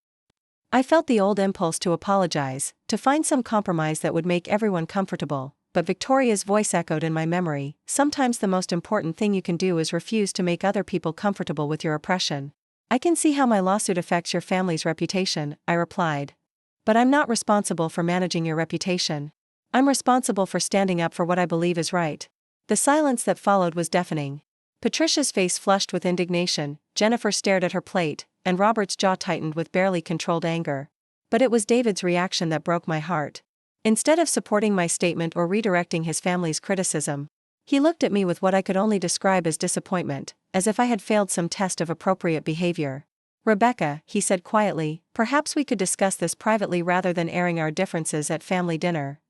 I felt the old impulse to apologize, to find some compromise that would make everyone comfortable, but Victoria's voice echoed in my memory. Sometimes the most important thing you can do is refuse to make other people comfortable with your oppression. I can see how my lawsuit affects your family's reputation, I replied. But I'm not responsible for managing your reputation. I'm responsible for standing up for what I believe is right. The silence that followed was deafening. Patricia's face flushed with indignation, Jennifer stared at her plate, and Robert's jaw tightened with barely controlled anger. But it was David's reaction that broke my heart. Instead of supporting my statement or redirecting his family's criticism, he looked at me with what I could only describe as disappointment, as if I had failed some test of appropriate behavior. Rebecca, he said quietly, perhaps we could discuss this privately rather than airing our differences at family dinner.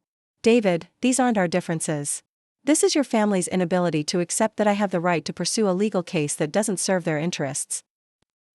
David, these aren't our differences. This is your family's inability to accept that I have the right to pursue a legal case that doesn't serve their interests.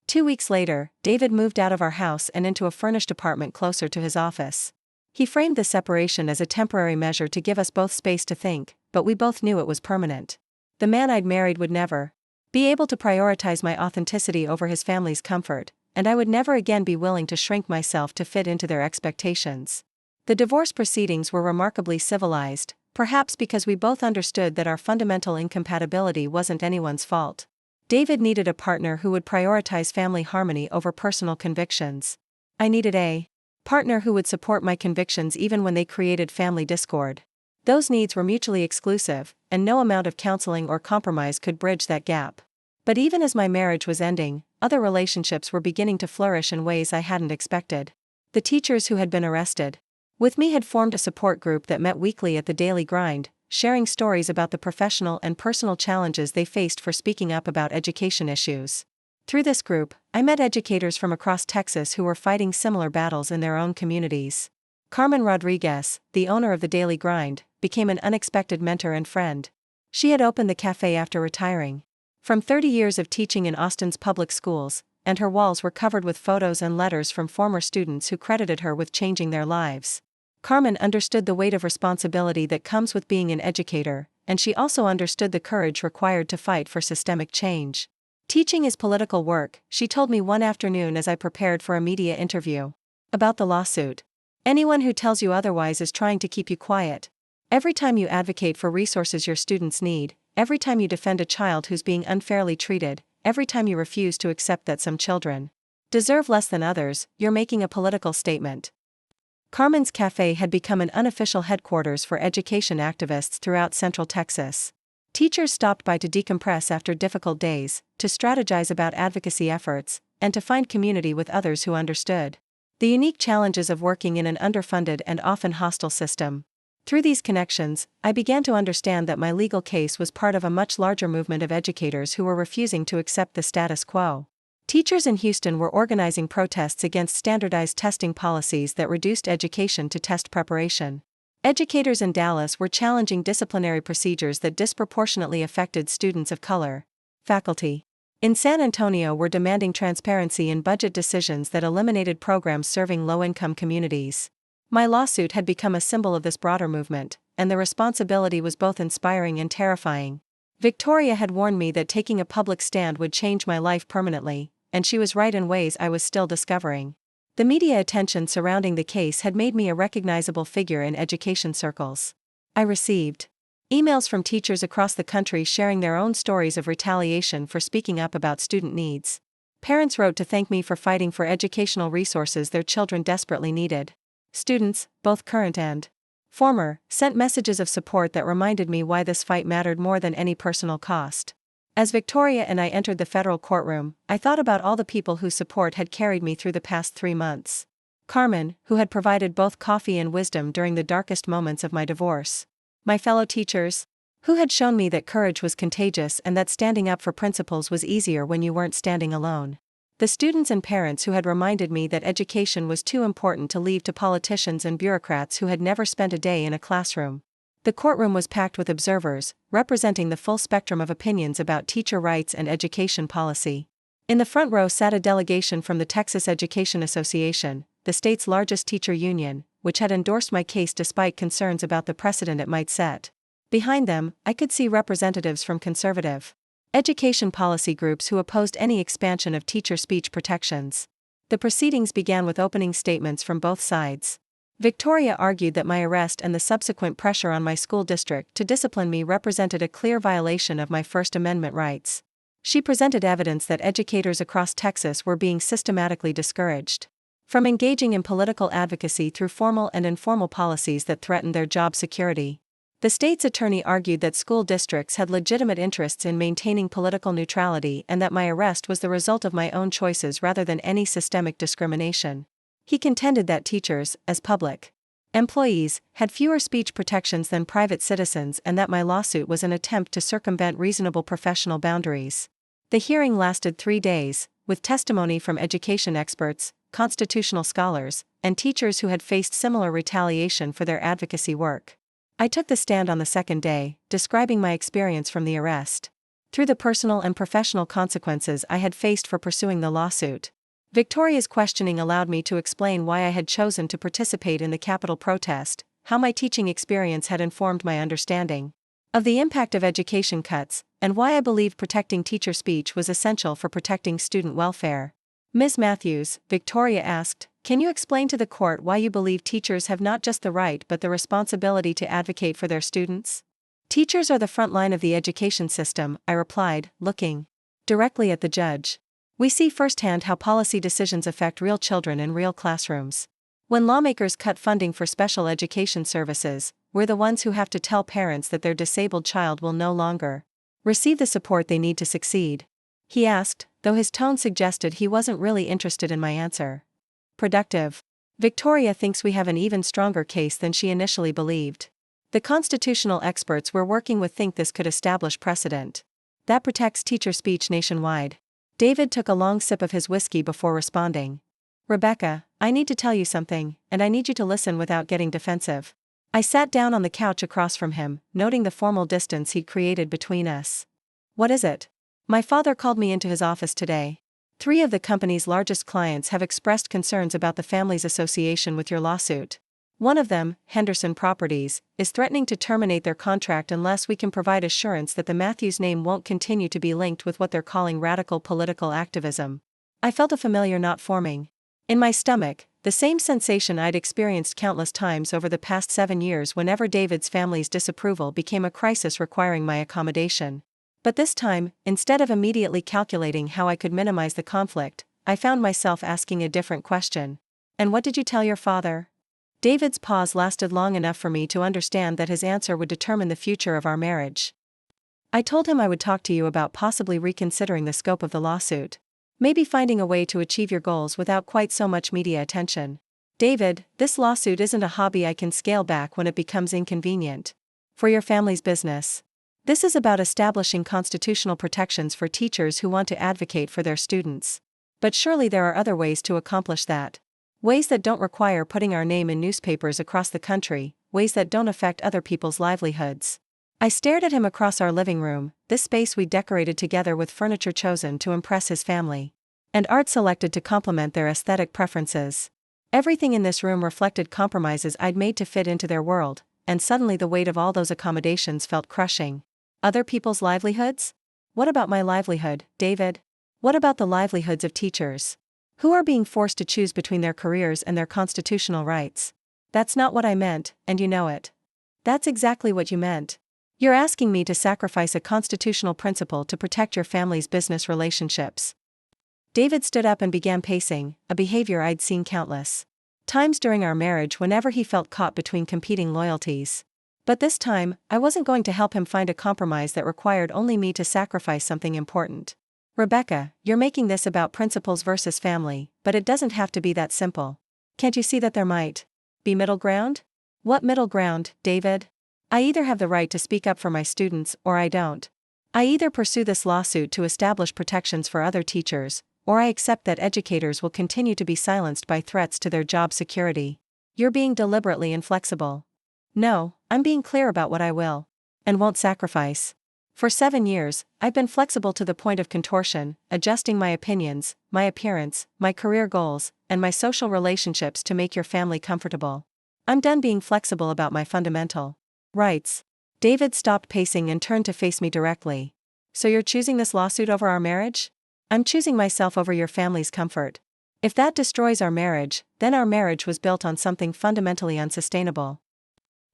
2 weeks later, David moved out of our house and into a furnished apartment closer to his office. He framed the separation as a temporary measure to give us both space to think, but we both knew it was permanent. The man I'd married would never be able to prioritize my authenticity over his family's comfort, and I would never again be willing to shrink myself to fit into their expectations. The divorce proceedings were remarkably civilized, perhaps because we both understood that our fundamental incompatibility wasn't anyone's fault. David needed a partner who would prioritize family harmony over personal convictions. I needed a partner who would support my convictions even when they created family discord. Those needs were mutually exclusive, and no amount of counseling or compromise could bridge that gap. But even as my marriage was ending, other relationships were beginning to flourish in ways I hadn't expected. The teachers who had been arrested with me had formed a support group that met weekly at the Daily Grind, sharing stories about the professional and personal challenges they faced for speaking up about education issues. Through this group, I met educators from across Texas who were fighting similar battles in their own communities. Carmen Rodriguez, the owner of the Daily Grind, became an unexpected mentor and friend. She had opened the cafe after retiring from 30 years of teaching in Austin's public schools, and her walls were covered with photos and letters from former students who credited her with changing their lives. Carmen understood the weight of responsibility that comes with being an educator, and she also understood the courage required to fight for systemic change. Teaching is political work, she told me one afternoon as I prepared for a media interview about the lawsuit. Anyone who tells you otherwise is trying to keep you quiet. Every time you advocate for resources your students need, every time you defend a child who's being unfairly treated, every time you refuse to accept that some children deserve less than others, you're making a political statement. Carmen's Cafe had become an unofficial headquarters for education activists throughout Central Texas. Teachers stopped by to decompress after difficult days, to strategize about advocacy efforts, and to find community with others who understood the unique challenges of working in an underfunded and often hostile system. Through these connections, I began to understand that my legal case was part of a much larger movement of educators who were refusing to accept the status quo. Teachers in Houston were organizing protests against standardized testing policies that reduced education to test preparation. Educators in Dallas were challenging disciplinary procedures that disproportionately affected students of color. Faculty in San Antonio were demanding transparency in budget decisions that eliminated programs serving low-income communities. My lawsuit had become a symbol of this broader movement, and the responsibility was both inspiring and terrifying. Victoria had warned me that taking a public stand would change my life permanently, and she was right in ways I was still discovering. The media attention surrounding the case had made me a recognizable figure in education circles. I received emails from teachers across the country sharing their own stories of retaliation for speaking up about student needs. Parents wrote to thank me for fighting for educational resources their children desperately needed. Students, both current and former, sent messages of support that reminded me why this fight mattered more than any personal cost. As Victoria and I entered the federal courtroom, I thought about all the people whose support had carried me through the past 3 months. Carmen, who had provided both coffee and wisdom during the darkest moments of my divorce. My fellow teachers, who had shown me that courage was contagious and that standing up for principles was easier when you weren't standing alone. The students and parents who had reminded me that education was too important to leave to politicians and bureaucrats who had never spent a day in a classroom. The courtroom was packed with observers, representing the full spectrum of opinions about teacher rights and education policy. In the front row sat a delegation from the Texas Education Association, the state's largest teacher union, which had endorsed my case despite concerns about the precedent it might set. Behind them, I could see representatives from conservative education policy groups who opposed any expansion of teacher speech protections. The proceedings began with opening statements from both sides. Victoria argued that my arrest and the subsequent pressure on my school district to discipline me represented a clear violation of my First Amendment rights. She presented evidence that educators across Texas were being systematically discouraged from engaging in political advocacy through formal and informal policies that threatened their job security. The state's attorney argued that school districts had legitimate interests in maintaining political neutrality and that my arrest was the result of my own choices rather than any systemic discrimination. He contended that teachers, as public employees, had fewer speech protections than private citizens and that my lawsuit was an attempt to circumvent reasonable professional boundaries. The hearing lasted 3 days, with testimony from education experts, constitutional scholars, and teachers who had faced similar retaliation for their advocacy work. I took the stand on the second day, describing my experience from the arrest through the personal and professional consequences I had faced for pursuing the lawsuit. Victoria's questioning allowed me to explain why I had chosen to participate in the Capitol protest, how my teaching experience had informed my understanding of the impact of education cuts, and why I believed protecting teacher speech was essential for protecting student welfare. Ms. Matthews, Victoria asked, can you explain to the court why you believe teachers have not just the right but the responsibility to advocate for their students? Teachers are the front line of the education system, I replied, looking directly at the judge. We see firsthand how policy decisions affect real children in real classrooms. When lawmakers cut funding for special education services, we're the ones who have to tell parents that their disabled child will no longer receive the support they need to succeed. He asked, though his tone suggested he wasn't really interested in my answer. Productive. Victoria thinks we have an even stronger case than she initially believed. The constitutional experts we're working with think this could establish precedent that protects teacher speech nationwide. David took a long sip of his whiskey before responding. Rebecca, I need to tell you something, and I need you to listen without getting defensive. I sat down on the couch across from him, noting the formal distance he'd created between us. What is it? My father called me into his office today. 3 of the company's largest clients have expressed concerns about the family's association with your lawsuit. One of them, Henderson Properties, is threatening to terminate their contract unless we can provide assurance that the Matthews name won't continue to be linked with what they're calling radical political activism. I felt a familiar knot forming in my stomach, the same sensation I'd experienced countless times over the past 7 years whenever David's family's disapproval became a crisis requiring my accommodation. But this time, instead of immediately calculating how I could minimize the conflict, I found myself asking a different question. And what did you tell your father? David's pause lasted long enough for me to understand that his answer would determine the future of our marriage. I told him I would talk to you about possibly reconsidering the scope of the lawsuit. Maybe finding a way to achieve your goals without quite so much media attention. David, this lawsuit isn't a hobby I can scale back when it becomes inconvenient for your family's business. This is about establishing constitutional protections for teachers who want to advocate for their students. But surely there are other ways to accomplish that. Ways that don't require putting our name in newspapers across the country, ways that don't affect other people's livelihoods. I stared at him across our living room, this space we decorated together with furniture chosen to impress his family, and art selected to complement their aesthetic preferences. Everything in this room reflected compromises I'd made to fit into their world, and suddenly the weight of all those accommodations felt crushing. Other people's livelihoods? What about my livelihood, David? What about the livelihoods of teachers, who are being forced to choose between their careers and their constitutional rights? That's not what I meant, and you know it. That's exactly what you meant. You're asking me to sacrifice a constitutional principle to protect your family's business relationships. David stood up and began pacing, a behavior I'd seen countless times during our marriage whenever he felt caught between competing loyalties. But this time, I wasn't going to help him find a compromise that required only me to sacrifice something important. Rebecca, you're making this about principles versus family, but it doesn't have to be that simple. Can't you see that there might be middle ground? What middle ground, David? I either have the right to speak up for my students or I don't. I either pursue this lawsuit to establish protections for other teachers, or I accept that educators will continue to be silenced by threats to their job security. You're being deliberately inflexible. No, I'm being clear about what I will and won't sacrifice. For 7 years, I've been flexible to the point of contortion, adjusting my opinions, my appearance, my career goals, and my social relationships to make your family comfortable. I'm done being flexible about my fundamental rights. David stopped pacing and turned to face me directly. So you're choosing this lawsuit over our marriage? I'm choosing myself over your family's comfort. If that destroys our marriage, then our marriage was built on something fundamentally unsustainable.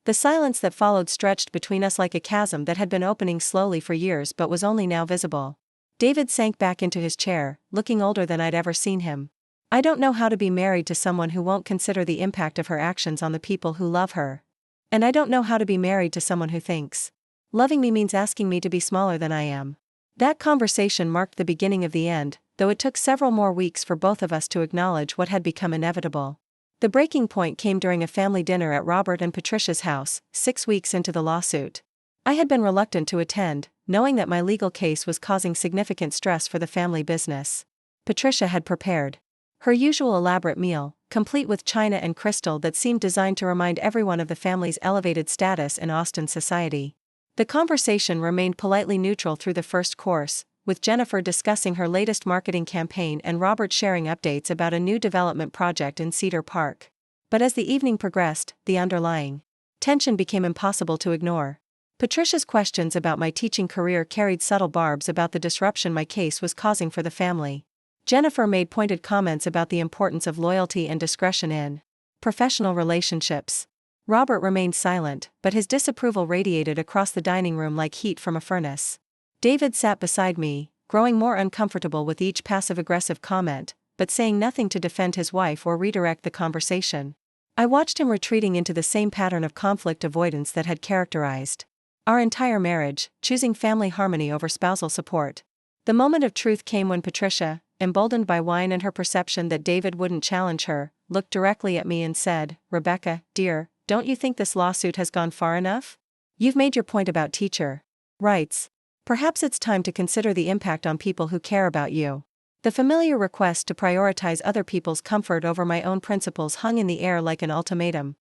The silence that followed stretched between us like a chasm that had been opening slowly for years but was only now visible. David sank back into his chair, looking older than I'd ever seen him. I don't know how to be married to someone who won't consider the impact of her actions on the people who love her. And I don't know how to be married to someone who thinks loving me means asking me to be smaller than I am. That conversation marked the beginning of the end, though it took several more weeks for both of us to acknowledge what had become inevitable. The breaking point came during a family dinner at Robert and Patricia's house, 6 weeks into the lawsuit. I had been reluctant to attend, knowing that my legal case was causing significant stress for the family business. Patricia had prepared her usual elaborate meal, complete with china and crystal that seemed designed to remind everyone of the family's elevated status in Austin society. The conversation remained politely neutral through the first course, with Jennifer discussing her latest marketing campaign and Robert sharing updates about a new development project in Cedar Park. But as the evening progressed, the underlying tension became impossible to ignore. Patricia's questions about my teaching career carried subtle barbs about the disruption my case was causing for the family. Jennifer made pointed comments about the importance of loyalty and discretion in professional relationships. Robert remained silent, but his disapproval radiated across the dining room like heat from a furnace. David sat beside me, growing more uncomfortable with each passive-aggressive comment, but saying nothing to defend his wife or redirect the conversation. I watched him retreating into the same pattern of conflict avoidance that had characterized our entire marriage, choosing family harmony over spousal support. The moment of truth came when Patricia, emboldened by wine and her perception that David wouldn't challenge her, looked directly at me and said, "Rebecca, dear, don't you think this lawsuit has gone far enough? You've made your point about teacher rights. Perhaps it's time to consider the impact on people who care about you." The familiar request to prioritize other people's comfort over my own principles hung in the air like an ultimatum.